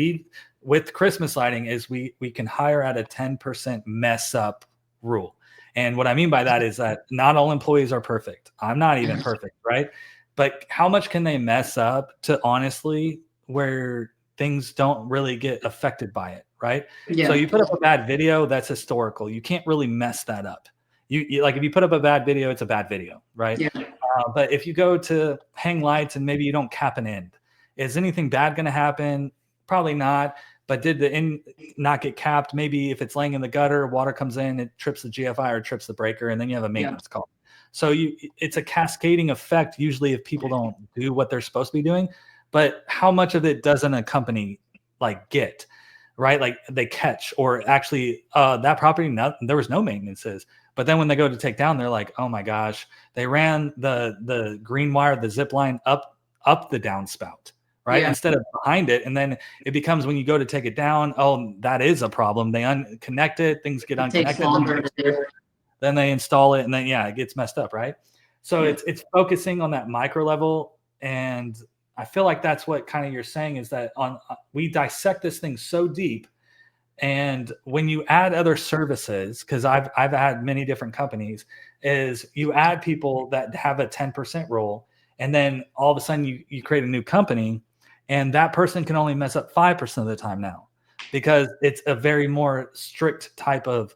A: with Christmas lighting is we can hire at a 10% mess up rule. And what I mean by that is that not all employees are perfect. I'm not even perfect, right? But how much can they mess up to honestly where things don't really get affected by it, right?
B: Yeah.
A: So you put up a bad video, that's historical. You can't really mess that up. You like if you put up a bad video, it's a bad video, right?
B: Yeah.
A: But if you go to hang lights and maybe you don't cap an end, is anything bad going to happen? Probably not. But did the end not get capped? Maybe if it's laying in the gutter, water comes in, it trips the GFI or trips the breaker, and then you have a maintenance call. So it's a cascading effect usually if people don't do what they're supposed to be doing. But how much of it doesn't a company like get, right? Like they catch, or actually that property, there was no maintenances. But then when they go to take down, they're like, oh my gosh, they ran the green wire, the zip line up the downspout. Right. Instead of behind it. And then it becomes when you go to take it down, oh, that is a problem. They unconnect it, things get unconnected. Then they install it, and then, it gets messed up. Right. So it's focusing on that micro level. And I feel like that's what kind of you're saying is that we dissect this thing so deep. And when you add other services, because I've had many different companies, is you add people that have a 10% role. And then all of a sudden you create a new company, and that person can only mess up 5% of the time now, because it's a very more strict type of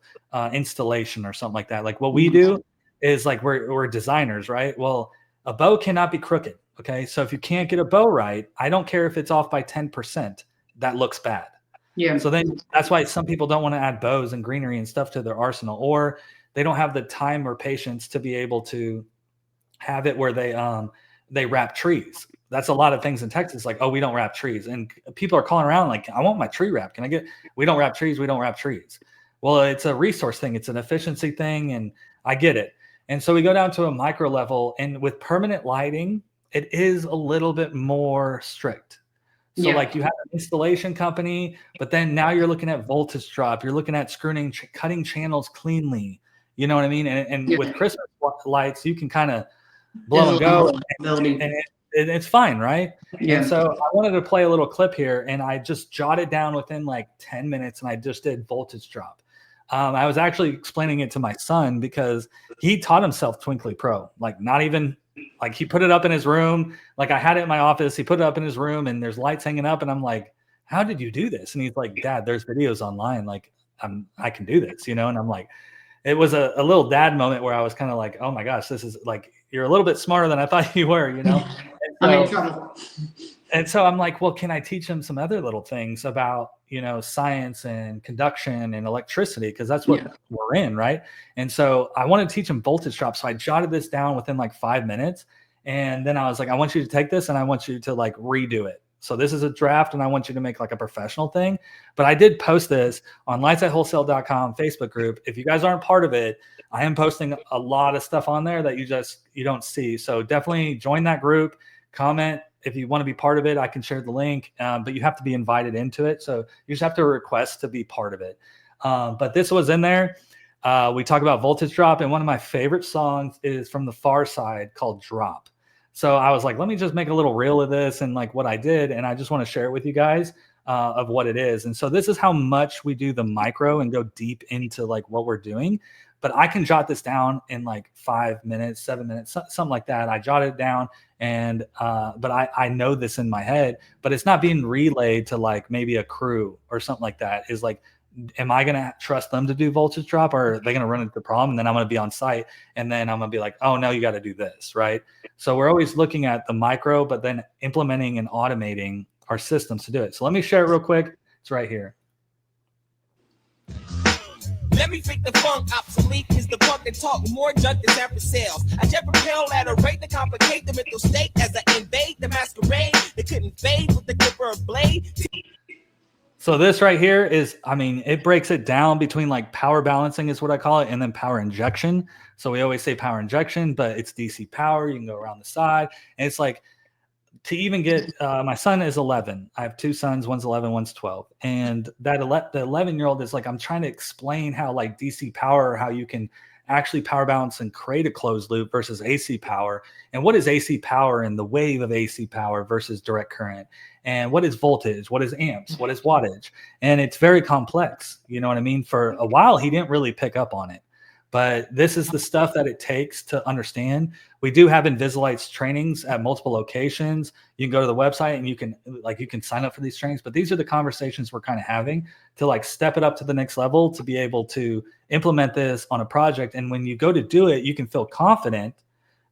A: installation or something like that. Like what we do is like we're designers, right? Well, a bow cannot be crooked. Okay. So if you can't get a bow right, I don't care if it's off by 10%, that looks bad. Yeah. So then that's why some people don't want to add bows and greenery and stuff to their arsenal, or they don't have the time or patience to be able to have it where they wrap trees. That's a lot of things in Texas. Like, oh, we don't wrap trees. And people are calling around like, I want my tree wrapped. We don't wrap trees. We don't wrap trees. Well, it's a resource thing. It's an efficiency thing. And I get it. And so we go down to a micro level, and with permanent lighting, it is a little bit more strict. So like you have an installation company, but then now you're looking at voltage drop. You're looking at cutting channels cleanly. You know what I mean? And with Christmas lights, you can kind of blow and go, and it's fine, right? Yeah. And so I wanted to play a little clip here, and I just jotted down within like 10 minutes, and I just did voltage drop. I was actually explaining it to my son because he taught himself Twinkly Pro, like not even like he put it up in his room. Like I had it in my office. He put it up in his room, and there's lights hanging up, and I'm like, how did you do this? And he's like, Dad, there's videos online. Like I can do this, And I'm like, it was a little dad moment where I was kind of like, oh my gosh, this is like, you're a little bit smarter than I thought you were, And so I'm like, well, can I teach him some other little things about, science and conduction and electricity? Because that's what we're in, right? And so I wanted to teach him voltage drop. So I jotted this down within like 5 minutes. And then I was like, I want you to take this and I want you to like redo it. So this is a draft, and I want you to make like a professional thing. But I did post this on lightsatwholesale.com Facebook group. If you guys aren't part of it, I am posting a lot of stuff on there that you don't see. So definitely join that group, comment. If you want to be part of it, I can share the link, but you have to be invited into it. So you just have to request to be part of it. But this was in there. We talk about voltage drop, and one of my favorite songs is from the Far Side called Drop. So I was like, let me just make a little reel of this and like what I did. And I just want to share it with you guys of what it is. And so this is how much we do the micro and go deep into like what we're doing. But I can jot this down in like 5 minutes, 7 minutes, something like that. I jotted it down, And but I know this in my head, but it's not being relayed to like maybe a crew or something like that. Is like, am I going to trust them to do voltage drop, or are they going to run into the problem and then I'm going to be on site and then I'm going to be like, oh no, you got to do this, right? So we're always looking at the micro, but then implementing and automating our systems to do it. So let me share it real quick. It's right here.
C: Let me freak the funk obsolete is the punk that talk more junk than ever sales. I just propel at a rate to complicate the mental state as I invade the masquerade. They couldn't fade with the clipper blade.
A: So this right here is, I mean, it breaks it down between like power balancing is what I call it, and then power injection. So we always say power injection, but it's DC power. You can go around the side, and it's like, to even get my son is 11. I have two sons, one's 11, one's 12, and that the 11-year-old is like, I'm trying to explain how like DC power, how you can actually power balance and create a closed loop versus AC power, and what is AC power and the wave of AC power versus direct current, and what is voltage, what is amps, what is wattage. And it's very complex, you know what I mean? For a while he didn't really pick up on it, but this is the stuff that it takes to understand. We do have Invisalights trainings at multiple locations. You can go to the website and you can sign up for these trainings, but these are the conversations we're kind of having to like step it up to the next level to be able to implement this on a project. And when you go to do it, you can feel confident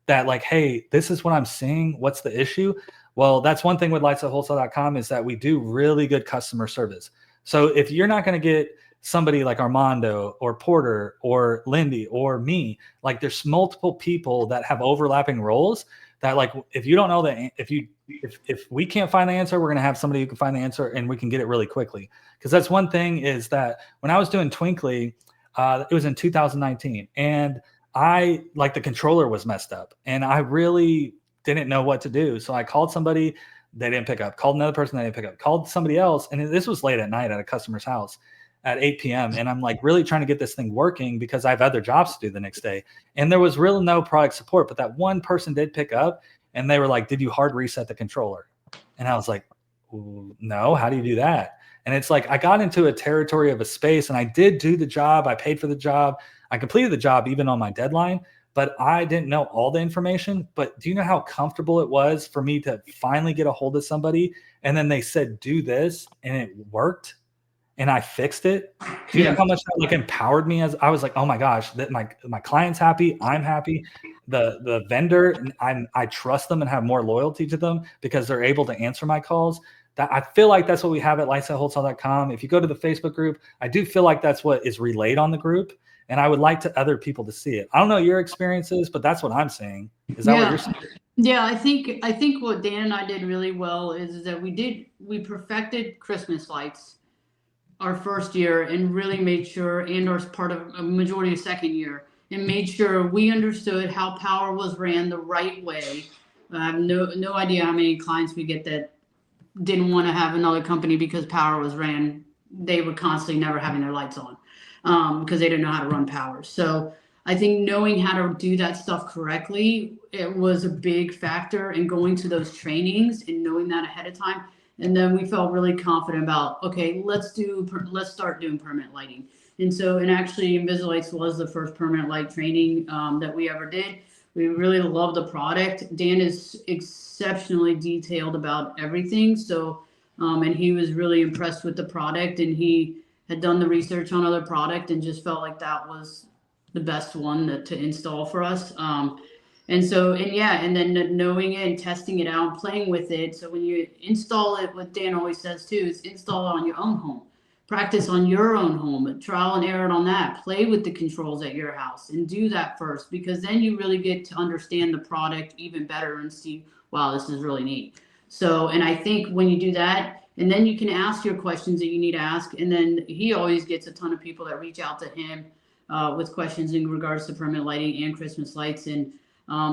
A: that like, hey, this is what I'm seeing. What's the issue? Well, that's one thing with lightsatwholesale.com is that we do really good customer service. So if you're not going to get somebody like Armando or Porter or Lindy or me, like there's multiple people that have overlapping roles that like, if you don't know that, if we can't find the answer, we're going to have somebody who can find the answer and we can get it really quickly. Because that's one thing is that when I was doing Twinkly, it was in 2019, and I like the controller was messed up and I really didn't know what to do. So I called somebody, they didn't pick up, called another person, they didn't pick up, called somebody else. And this was late at night at a customer's house at 8 p.m. And I'm like really trying to get this thing working because I have other jobs to do the next day. And there was really no product support, but that one person did pick up and they were like, did you hard reset the controller? And I was like, no, how do you do that? And it's like, I got into a territory of a space and I did do the job. I paid for the job. I completed the job even on my deadline, but I didn't know all the information. But do you know how comfortable it was for me to finally get a hold of somebody? And then they said, do this, and it worked. And I fixed it. Do you know how much that like empowered me? As I was like, oh my gosh, that my client's happy, I'm happy. The vendor, I trust them and have more loyalty to them because they're able to answer my calls. That I feel like that's what we have at lightsatwholesale.com. If you go to the Facebook group, I do feel like that's what is relayed on the group. And I would like to other people to see it. I don't know your experiences, but that's what I'm saying. Is that what you're saying?
B: Yeah, I think what Dan and I did really well is that we perfected Christmas lights our first year and really made sure, and or part of a majority of second year, and made sure we understood how power was ran the right way. I have no idea how many clients we get that didn't want to have another company because power was ran. They were constantly never having their lights on because they didn't know how to run power. So I think knowing how to do that stuff correctly, it was a big factor in going to those trainings and knowing that ahead of time. And then we felt really confident about, okay, let's start doing permanent lighting. And actually Invisalights was the first permanent light training that we ever did. We really love the product. Dan is exceptionally detailed about everything. So, and he was really impressed with the product, and he had done the research on other product and just felt like that was the best one to install for us. And then knowing it and testing it out, playing with it. So when you install it, what Dan always says too, is install it on your own home. Practice on your own home, trial and error on that. Play with the controls at your house and do that first, because then you really get to understand the product even better and see, wow, this is really neat. So, and I think when you do that, and then you can ask your questions that you need to ask. And then he always gets a ton of people that reach out to him with questions in regards to permanent lighting and Christmas lights. And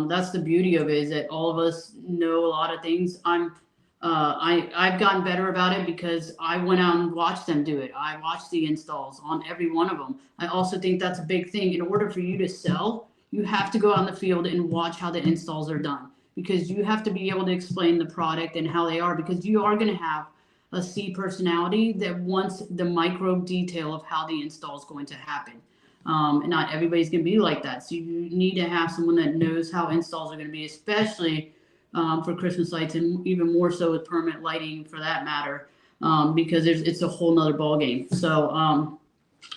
B: that's the beauty of it, is that all of us know a lot of things. I've gotten better about it because I went out and watched them do it. I watched the installs on every one of them. I also think that's a big thing. In order for you to sell, you have to go out in the field and watch how the installs are done, because you have to be able to explain the product and how they are, because you are going to have a C personality that wants the micro detail of how the install is going to happen. And not everybody's going to be like that. So you need to have someone that knows how installs are going to be, especially for Christmas lights, and even more so with permanent lighting for that matter, because it's a whole nother ballgame. So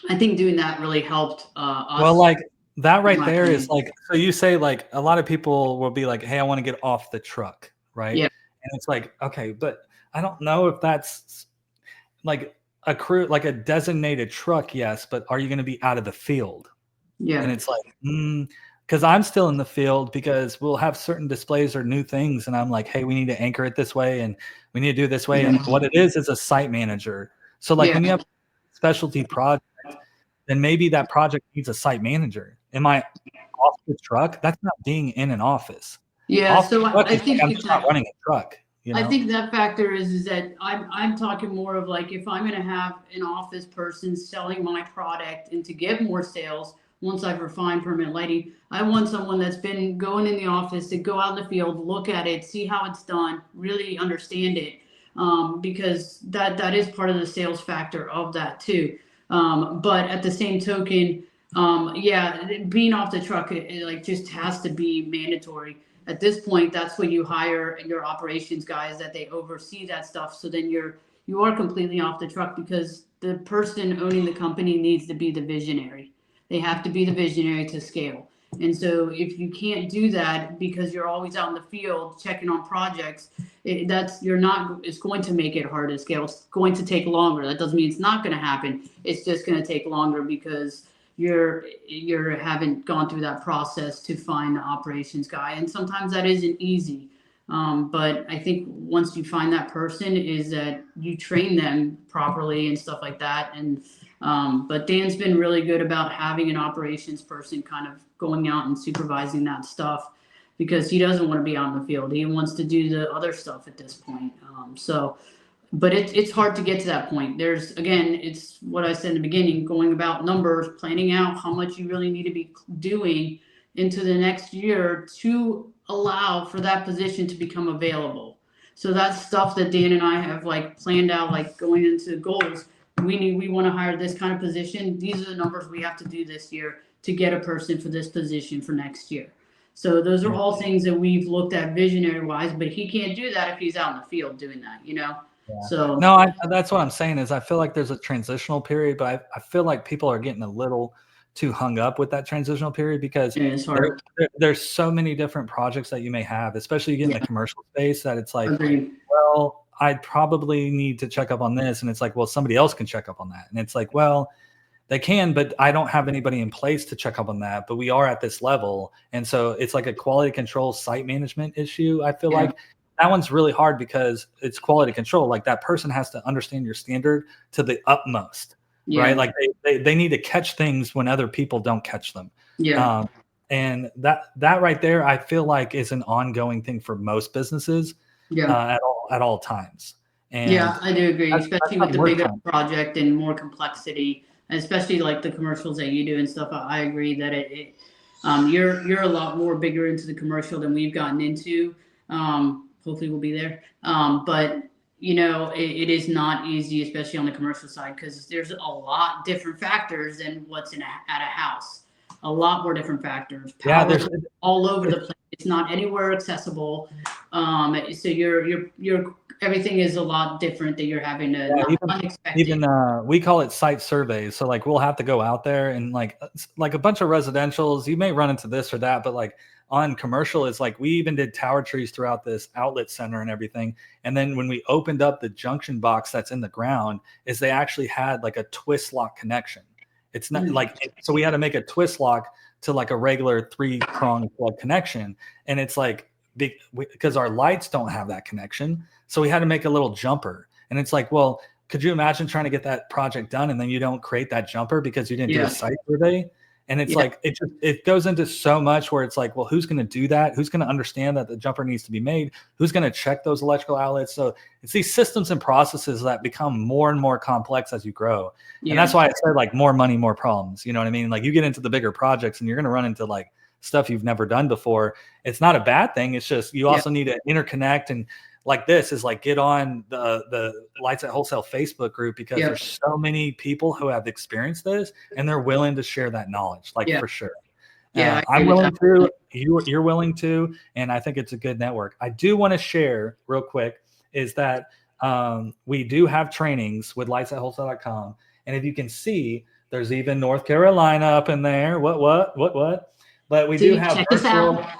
B: I think doing that really helped us.
A: Well, like that right
B: my
A: there is
B: opinion.
A: like, so you say like a lot of people will be like, hey, I want to get off the truck, right?
B: Yeah.
A: And it's like, okay, but I don't know if that's like a crew, like a designated truck, yes, but are you going to be out of the field? And
B: Yeah.
A: it's like, because I'm still in the field because we'll have certain displays or new things. And I'm like, hey, we need to anchor it this way and we need to do it this way. And what it is a site manager. So like
B: Yeah.
A: when you have a specialty project, then maybe that project needs a site manager. Am I off the truck? That's not being in an office.
B: Yeah.
A: Off the
B: So
A: truck
B: I
A: is like
B: think
A: I'm just not running a truck, you
B: I
A: know?
B: think that factor is that I'm talking more of like if I'm going to have an office person selling my product and to get more sales once I've refined permanent lighting, I want someone that's been going in the office to go out in the field, look at it, see how it's done, really understand it, because that is part of the sales factor of that too. But at the same token, yeah, being off the truck it like just has to be mandatory at this point. That's when you hire your operations guys that they oversee that stuff. So then you are completely off the truck because the person owning the company needs to be the visionary. They have to be the visionary to scale. And so if you can't do that because you're always out in the field checking on projects, it's going to make it hard to scale. It's going to take longer. That doesn't mean it's not going to happen. It's just going to take longer because you're haven't gone through that process to find the operations guy, and sometimes that isn't easy. But I think once you find that person, is that you train them properly and stuff like that. And but Dan's been really good about having an operations person kind of going out and supervising that stuff because he doesn't want to be out in the field. He wants to do the other stuff at this point. But it's hard to get to that point. There's again, it's what I said in the beginning, going about numbers, planning out how much you really need to be doing into the next year to allow for that position to become available. So that's stuff that Dan and I have like planned out, like going into goals. We want to hire this kind of position. These are the numbers we have to do this year to get a person for this position for next year. So those are all things that we've looked at visionary wise, but he can't do that if he's out in the field doing that, you know?
A: Yeah.
B: So
A: No, that's what I'm saying is I feel like there's a transitional period, but I feel like people are getting a little too hung up with that transitional period because
B: it's hard.
A: there's so many different projects that you may have, especially you get in the commercial space that it's like,
B: Agreed.
A: well, I probably need to check up on this. And it's like, well, somebody else can check up on that. And it's like, well, they can, but I don't have anybody in place to check up on that. But we are at this level. And so it's like a quality control site management issue. I feel like that one's really hard because it's quality control. Like that person has to understand your standard to the utmost, right? Like they need to catch things when other people don't catch them. And that right there, I feel like is an ongoing thing for most businesses at all times. And
B: I do agree, especially with the
A: work
B: bigger
A: time.
B: project and more complexity, especially like the commercials that you do and stuff. I agree that you're a lot more bigger into the commercial than we've gotten into. Hopefully we'll be there. But you know, it is not easy, especially on the commercial side, because there's a lot different factors than what's at a house. A lot more different factors. Power
A: there's
B: all over the place. It's not anywhere accessible. So you're everything is a lot different that you're having to unexpected.
A: Even we call it site surveys. So like we'll have to go out there and like a bunch of residentials. You may run into this or that, but like on commercial, it's like we even did tower trees throughout this outlet center and everything. And then when we opened up the junction box that's in the ground, is they actually had like a twist lock connection. It's not so we had to make a twist lock to like a regular 3-prong plug connection. And it's like, because our lights don't have that connection. So we had to make a little jumper. And it's like, well, could you imagine trying to get that project done and then you don't create that jumper because you didn't do a site survey? And it's like, it goes into so much where it's like, well, who's going to do that? Who's going to understand that the jumper needs to be made? Who's going to check those electrical outlets? So it's these systems and processes that become more and more complex as you grow. And that's why I said like more money, more problems. You know what I mean? Like you get into the bigger projects and you're going to run into like stuff you've never done before. It's not a bad thing. It's just, you also need to interconnect. And like this is like, get on the Lights at Wholesale Facebook group because there's so many people who have experienced this and they're willing to share that knowledge, like for sure.
B: Yeah, I
A: I'm
B: agree with
A: willing
B: that.
A: to, you're willing to, and I think it's a good network. I do want to share real quick is that we do have trainings with lightsatwholesale.com. And if you can see, there's even North Carolina up in there. What? But we do
B: See,
A: have
B: check us
A: virtual.
B: out.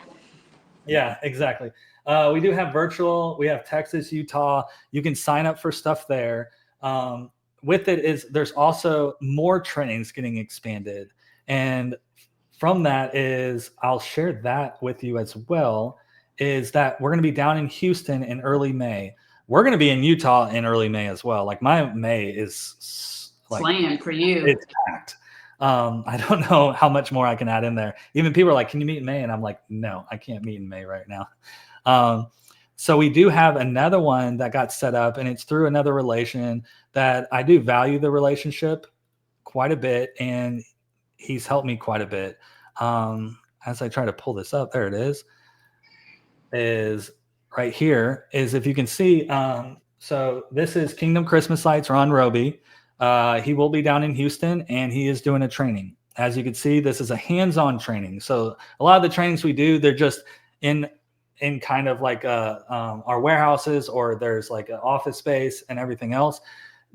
A: Yeah, exactly. We do have virtual. We have Texas, Utah. You can sign up for stuff there. With it is there's also more trainings getting expanded. And from that is I'll share that with you as well, is that we're going to be down in Houston in early May. We're going to be in Utah in early May as well. Like my May is like
B: Slam for you.
A: it's packed. I don't know how much more I can add in there. Even people are like, can you meet in May? And I'm like, no, I can't meet in May right now. So we do have another one that got set up, and it's through another relation that I do value the relationship quite a bit. And he's helped me quite a bit. As I try to pull this up, there it is right here, is if you can see. So this is Kingdom Christmas Lights, Ron Roby. He will be down in Houston, and he is doing a training. As you can see, this is a hands-on training. So a lot of the trainings we do, they're just in kind of like our warehouses, or there's like an office space and everything else.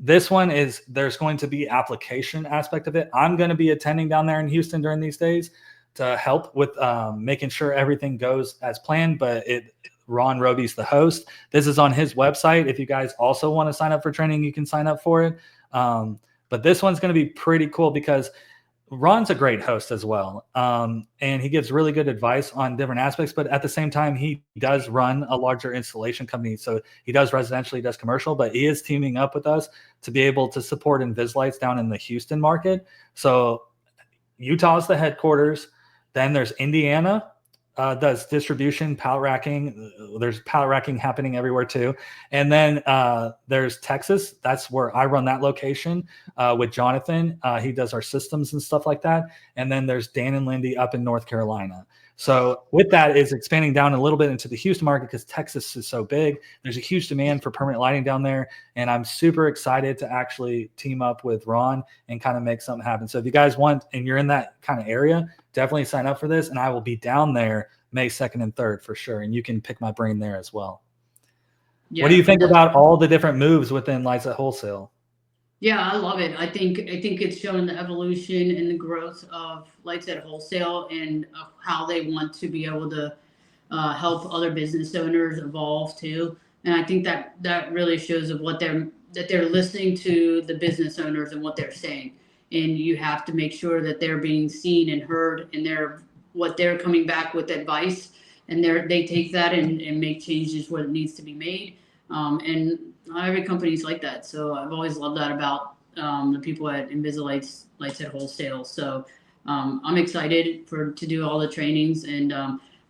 A: This one is there's going to be application aspect of it. I'm going to be attending down there in Houston during these days to help with making sure everything goes as planned. But Ron Roby's the host. This is on his website. If you guys also want to sign up for training, you can sign up for it. But this one's going to be pretty cool because Ron's a great host as well. And he gives really good advice on different aspects, but at the same time, he does run a larger installation company. So he does residential, he does commercial, but he is teaming up with us to be able to support Invislights down in the Houston market. So Utah is the headquarters. Then there's Indiana, does distribution, pallet racking. There's pallet racking happening everywhere too. And then there's Texas. That's where I run that location with Jonathan. He does our systems and stuff like that. And then there's Dan and Lindy up in North Carolina. So with that is expanding down a little bit into the Houston market because Texas is so big. There's a huge demand for permanent lighting down there. And I'm super excited to actually team up with Ron and kind of make something happen. So if you guys want, and you're in that kind of area, definitely sign up for this. And I will be down there May 2nd and 3rd for sure. And you can pick my brain there as well. Yeah, what do you think about all the different moves within Lights at Wholesale?
B: Yeah, I love it. I think it's showing the evolution and the growth of Lights at Wholesale and how they want to be able to help other business owners evolve too. And I think that really shows of what they're listening to the business owners and what they're saying. And you have to make sure that they're being seen and heard, and what they're coming back with advice, and they take that and make changes where it needs to be made. And not every company's like that. So I've always loved that about the people at Lights at Wholesale. So I'm excited to do all the trainings. And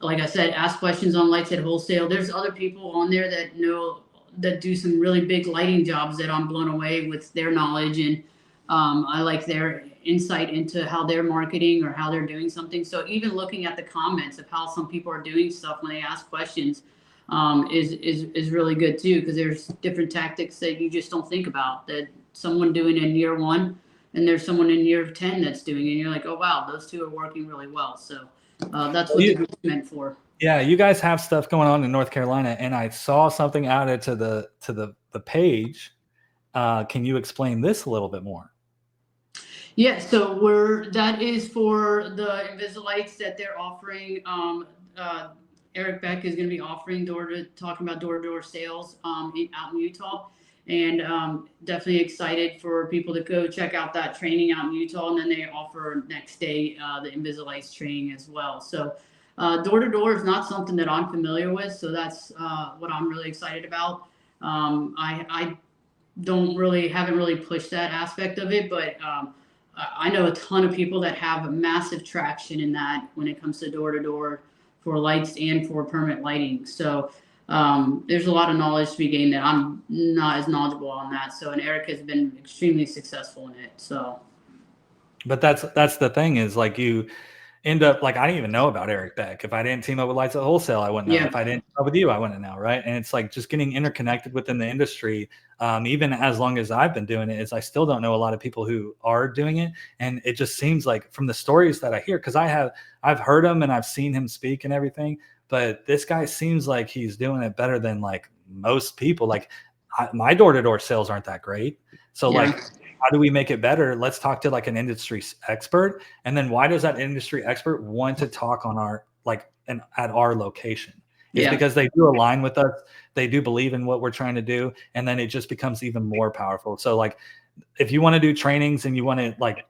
B: like I said, ask questions on Lights at Wholesale. There's other people on there that do some really big lighting jobs that I'm blown away with their knowledge. And I like their insight into how they're marketing or how they're doing something. So even looking at the comments of how some people are doing stuff when they ask questions, is really good too, because there's different tactics that you just don't think about that someone doing in year 1 and there's someone in year 10 that's doing it, and you're like, oh wow, those two are working really well. So that's what the group's meant for.
A: Yeah, you guys have stuff going on in North Carolina, and I saw something added to the page. Can you explain this a little bit more?
B: Yeah, so that is for the Invisalights that they're offering. Eric Beck is going to be offering talking about door-to-door sales out in Utah, and definitely excited for people to go check out that training out in Utah. And then they offer next day the Invisalights training as well. So door-to-door is not something that I'm familiar with, so that's what I'm really excited about. I haven't really pushed that aspect of it, but I know a ton of people that have massive traction in that when it comes to door-to-door for lights and for permanent lighting. So there's a lot of knowledge to be gained that I'm not as knowledgeable on that. So, and Eric has been extremely successful in it. So,
A: but that's the thing is like end up like, I didn't even know about Eric Beck. If I didn't team up with Lights at Wholesale, I wouldn't know.
B: Yeah.
A: If I didn't team up with you, I wouldn't know. Right. And it's like just getting interconnected within the industry. Even as long as I've been doing it, is I still don't know a lot of people who are doing it. And it just seems like from the stories that I hear, because I've heard him and I've seen him speak and everything, but this guy seems like he's doing it better than like most people. Like my door-to-door sales aren't that great. So like, how do we make it better? Let's talk to like an industry expert. And then why does that industry expert want to talk on our, like at our location? It's because they do align with us. They do believe in what we're trying to do. And then it just becomes even more powerful. So like, if you want to do trainings and you want to like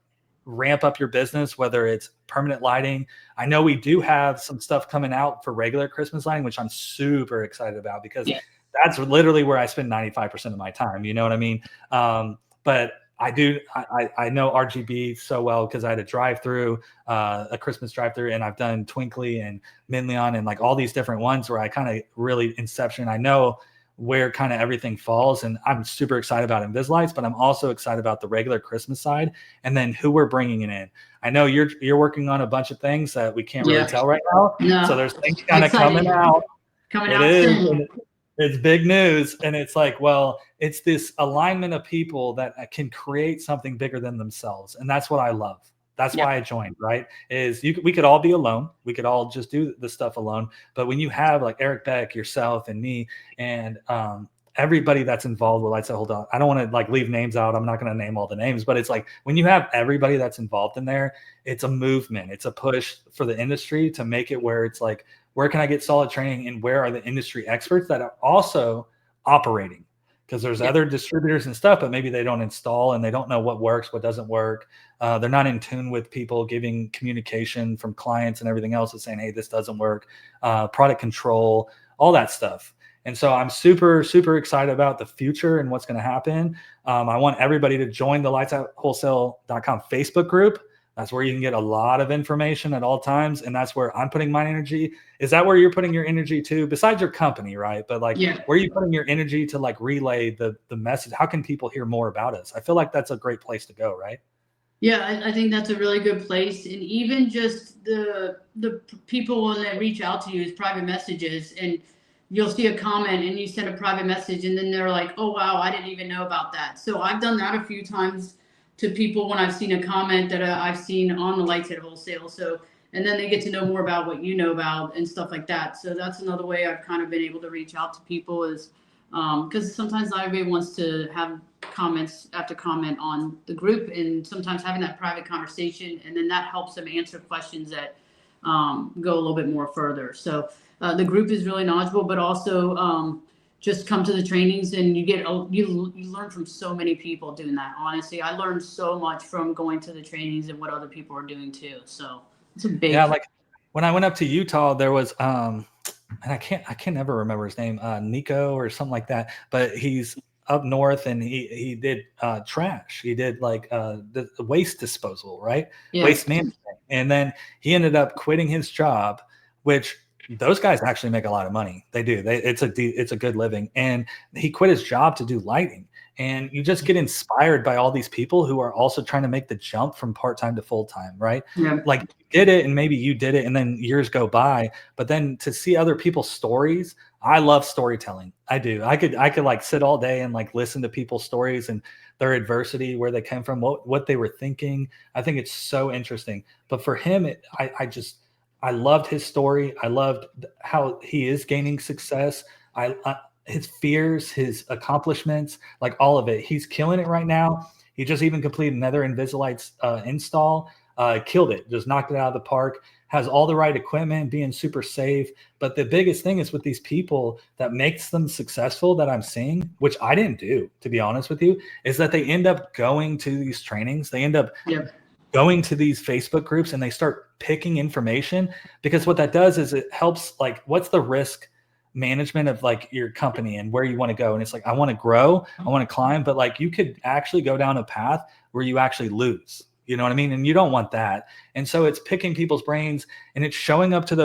A: ramp up your business, whether it's permanent lighting, I know we do have some stuff coming out for regular Christmas lighting, which I'm super excited about, because that's literally where I spend 95% of my time. You know what I mean? But I know RGB so well because I had a drive-through, a Christmas drive-through, and I've done Twinkly and Minleon and like all these different ones where I kind of really Inception. I know where kind of everything falls, and I'm super excited about Invislights, but I'm also excited about the regular Christmas side and then who we're bringing it in. I know you're working on a bunch of things that we can't really tell right now.
B: No.
A: So there's things kind of coming out.
B: Coming out soon.
A: It's big news. And it's like, well, it's this alignment of people that can create something bigger than themselves. And that's what I love. That's why I joined, right? We could all be alone. We could all just do the stuff alone. But when you have like Eric Beck, yourself and me, and everybody that's involved with Lights That Hold On, I don't want to like leave names out. I'm not going to name all the names, but it's like when you have everybody that's involved in there, it's a movement. It's a push for the industry to make it where it's like, where can I get solid training and where are the industry experts that are also operating? Because there's other distributors and stuff, but maybe they don't install and they don't know what works, what doesn't work. They're not in tune with people giving communication from clients and everything else, and saying, hey, this doesn't work, product control, all that stuff. And so I'm super, super excited about the future and what's going to happen. I want everybody to join the lightsoutwholesale.com Facebook group. That's where you can get a lot of information at all times. And that's where I'm putting my energy. Is that where you're putting your energy to, besides your company, right? But like, where are you putting your energy to like relay the message? How can people hear more about us? I feel like that's a great place to go, right?
B: Yeah, I think that's a really good place. And even just the people when they reach out to you is private messages, and you'll see a comment and you send a private message and then they're like, oh, wow, I didn't even know about that. So I've done that a few times to people when I've seen a comment that I've seen on the Lights at Wholesale. So, and then they get to know more about what you know about and stuff like that. So that's another way I've kind of been able to reach out to people, is because sometimes not everybody wants to have comments after comment on the group, and sometimes having that private conversation, and then that helps them answer questions that go a little bit more further. So the group is really knowledgeable, but also just come to the trainings and you learn from so many people doing that. Honestly, I learned so much from going to the trainings and what other people are doing too. So it's a big,
A: like when I went up to Utah, there was and I can never remember his name, Nico or something like that, but he's up north and he did trash. He did like the waste disposal, right? Waste management. And then he ended up quitting his job, which those guys actually make a lot of money. They do. It's a good living. And he quit his job to do lighting. And you just get inspired by all these people who are also trying to make the jump from part-time to full-time, right? Like you did it and maybe you did it and then years go by, but then to see other people's stories, I love storytelling. I do. I could like sit all day and like listen to people's stories and their adversity, where they came from, what they were thinking. I think it's so interesting. But for him, I loved his story. I loved how he is gaining success. His fears, his accomplishments, like all of it. He's killing it right now. He just even completed another Invislights install, killed it, just knocked it out of the park, has all the right equipment, being super safe. But the biggest thing is with these people that makes them successful that I'm seeing, which I didn't do, to be honest with you, is that they end up going to these trainings. They end up going to these Facebook groups and they start picking information, because what that does is it helps, like, what's the risk management of like your company and where you want to go. And it's like, I want to grow, I want to climb, but like you could actually go down a path where you actually lose, you know what I mean? And you don't want that. And so it's picking people's brains and it's showing up to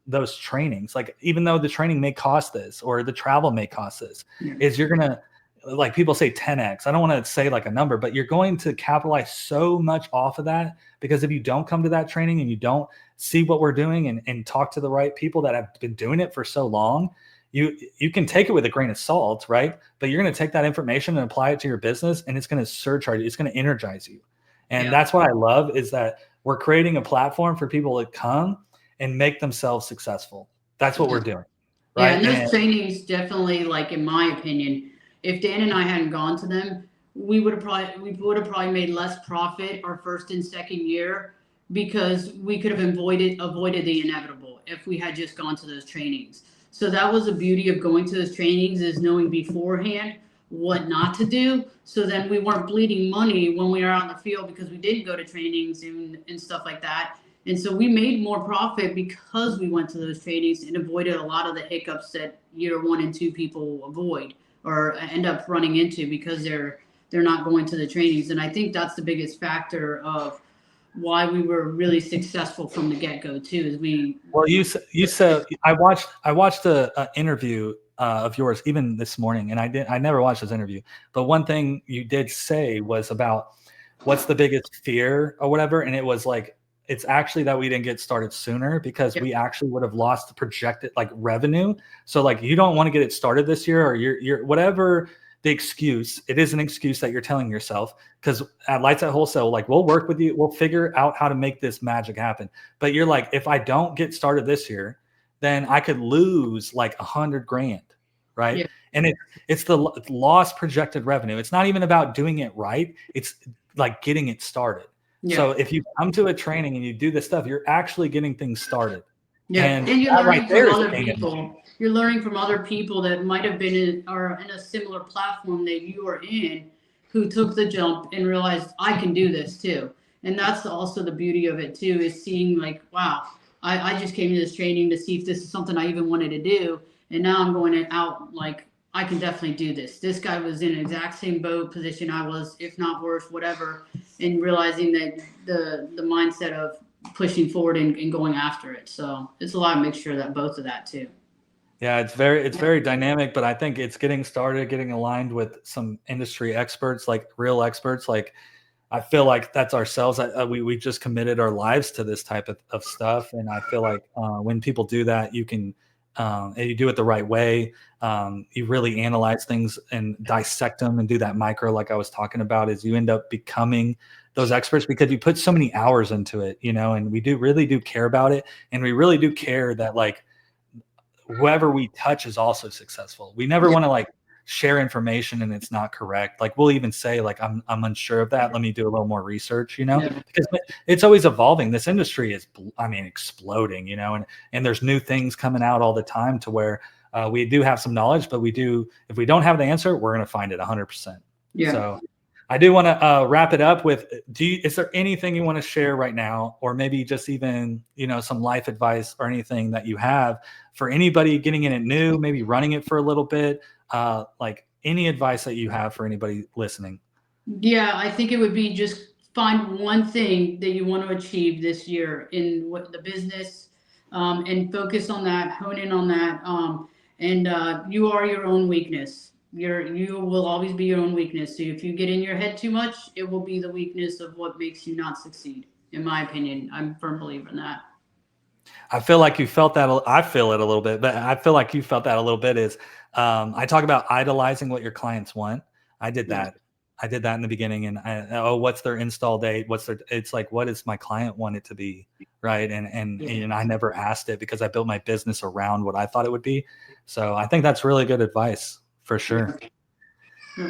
A: those trainings. Like, even though the training may cost this or the travel may cost this, is you're going to like people say 10x. I don't want to say like a number, but you're going to capitalize so much off of that, because if you don't come to that training and you don't see what we're doing and talk to the right people that have been doing it for so long, you can take it with a grain of salt, right? But you're going to take that information and apply it to your business, and it's going to surcharge you. It's going to energize you. And that's what I love, is that we're creating a platform for people to come and make themselves successful. That's what we're doing. Right?
B: Yeah, and those trainings definitely, like in my opinion, if Dan and I hadn't gone to them, we would have probably made less profit our first and second year, because we could have avoided the inevitable if we had just gone to those trainings. So that was the beauty of going to those trainings, is knowing beforehand what not to do. So then we weren't bleeding money when we were out in the field, because we didn't go to trainings and stuff like that. And so we made more profit because we went to those trainings and avoided a lot of the hiccups that year 1 and 2 people avoid or end up running into, because they're not going to the trainings. And I think that's the biggest factor of why we were really successful from the get-go too. Is
A: you said I watched a interview of yours even this morning, and I never watched this interview, but one thing you did say was about what's the biggest fear or whatever, and it was like, it's actually that we didn't get started sooner, because we actually would have lost the projected like revenue. So like, you don't want to get it started this year, or you're whatever the excuse. It is an excuse that you're telling yourself, because at Lights Out Wholesale, like, we'll work with you. We'll figure out how to make this magic happen. But you're like, if I don't get started this year, then I could lose like $100,000. Right. Yeah. And it's the lost projected revenue. It's not even about doing it right. It's like getting it started. Yeah. So if you come to a training and you do this stuff, you're actually getting things started.
B: Yeah, and you're learning from other people. You're learning from other people that might have been in a similar platform that you are in, who took the jump and realized, I can do this too. And that's also the beauty of it too, is seeing like, wow, I just came to this training to see if this is something I even wanted to do. And now I'm going out like, I can definitely do this. This guy was in an exact same boat position I was, if not worse, whatever. And realizing that the mindset of pushing forward and going after it. So it's a lot of mixture of that, both of that too.
A: Yeah, it's very dynamic, but I think it's getting started, getting aligned with some industry experts, like real experts. Like, I feel like that's ourselves. We just committed our lives to this type of stuff. And I feel like when people do that, you can, and you do it the right way. You really analyze things and dissect them and do that micro, like I was talking about, is you end up becoming those experts because you put so many hours into it, and we really do care about it. And we really do care that like whoever we touch is also successful. We never want to like share information and it's not correct. Like, we'll even say like, I'm unsure of that. Let me do a little more research, because it's always evolving. This industry is, exploding, and there's new things coming out all the time to where we do have some knowledge, but if we don't have the answer, we're going to find it 100%. Yeah. So I do want to wrap it up with, is there anything you want to share right now, or maybe just even, some life advice or anything that you have for anybody getting in it new, maybe running it for a little bit, like any advice that you have for anybody listening?
B: Yeah, I think it would be just find one thing that you want to achieve this year in the business, and focus on that, hone in on that. And you are your own weakness. You will always be your own weakness. So if you get in your head too much, it will be the weakness of what makes you not succeed. In my opinion, I'm a firm believer in that.
A: I feel like you felt that. I feel it a little bit, but I feel like you felt that a little bit is, I talk about idolizing what your clients want. I did that. I did that in the beginning, and what's their install date? It's like, what does my client want it to be? Right. And I never asked it because I built my business around what I thought it would be. So I think that's really good advice for sure.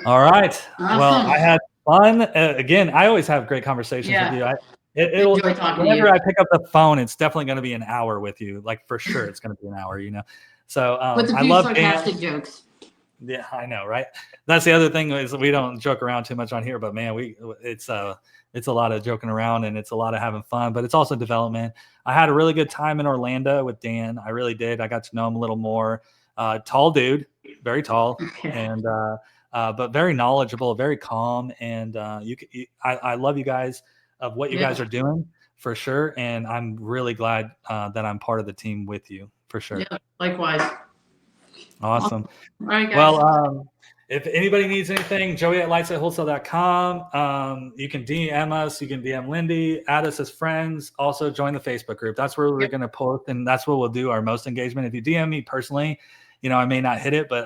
A: All right. Awesome. Well, I had fun. Again, I always have great conversations with you. Whenever I pick up the phone, it's definitely going to be an hour with you. Like, for sure, it's going to be an hour, So
B: with a few sarcastic jokes.
A: Yeah, I know, right? That's the other thing, is we don't joke around too much on here, but man, it's a lot of joking around and it's a lot of having fun, but it's also development. I had a really good time in Orlando with Dan. I really did. I got to know him a little more. Tall dude, very tall, and but very knowledgeable, very calm. And I love you guys of what you guys are doing for sure. And I'm really glad that I'm part of the team with you for sure.
B: Yeah, likewise.
A: Awesome.
B: All right, guys.
A: Well, if anybody needs anything, joey@lightsightwholesale.com. You can DM us. You can DM Lindy, add us as friends. Also join the Facebook group. That's where we're going to post, and that's where we'll do our most engagement. If you DM me personally, I may not hit it, but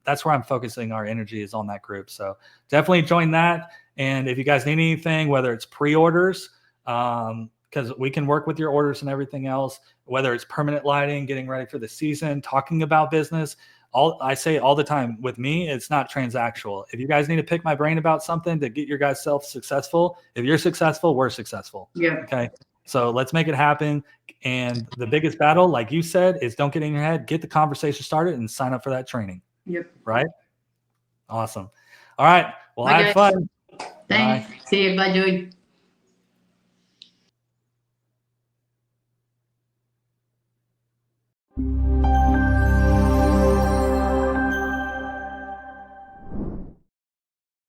A: that's where I'm focusing our energy is on that group. So definitely join that. And if you guys need anything, whether it's pre-orders, because we can work with your orders and everything else, whether it's permanent lighting, getting ready for the season, talking about business. I say all the time, with me, it's not transactional. If you guys need to pick my brain about something to get your guys self successful, if you're successful, we're successful.
B: Yeah.
A: Okay. So let's make it happen. And the biggest battle, like you said, is don't get in your head, get the conversation started and sign up for that training.
B: Yep.
A: Right. Awesome. All right. Well,
B: Bye,
A: I had
B: guys.
A: fun.
B: Thanks.
A: Bye.
B: See you. Bye, Joey.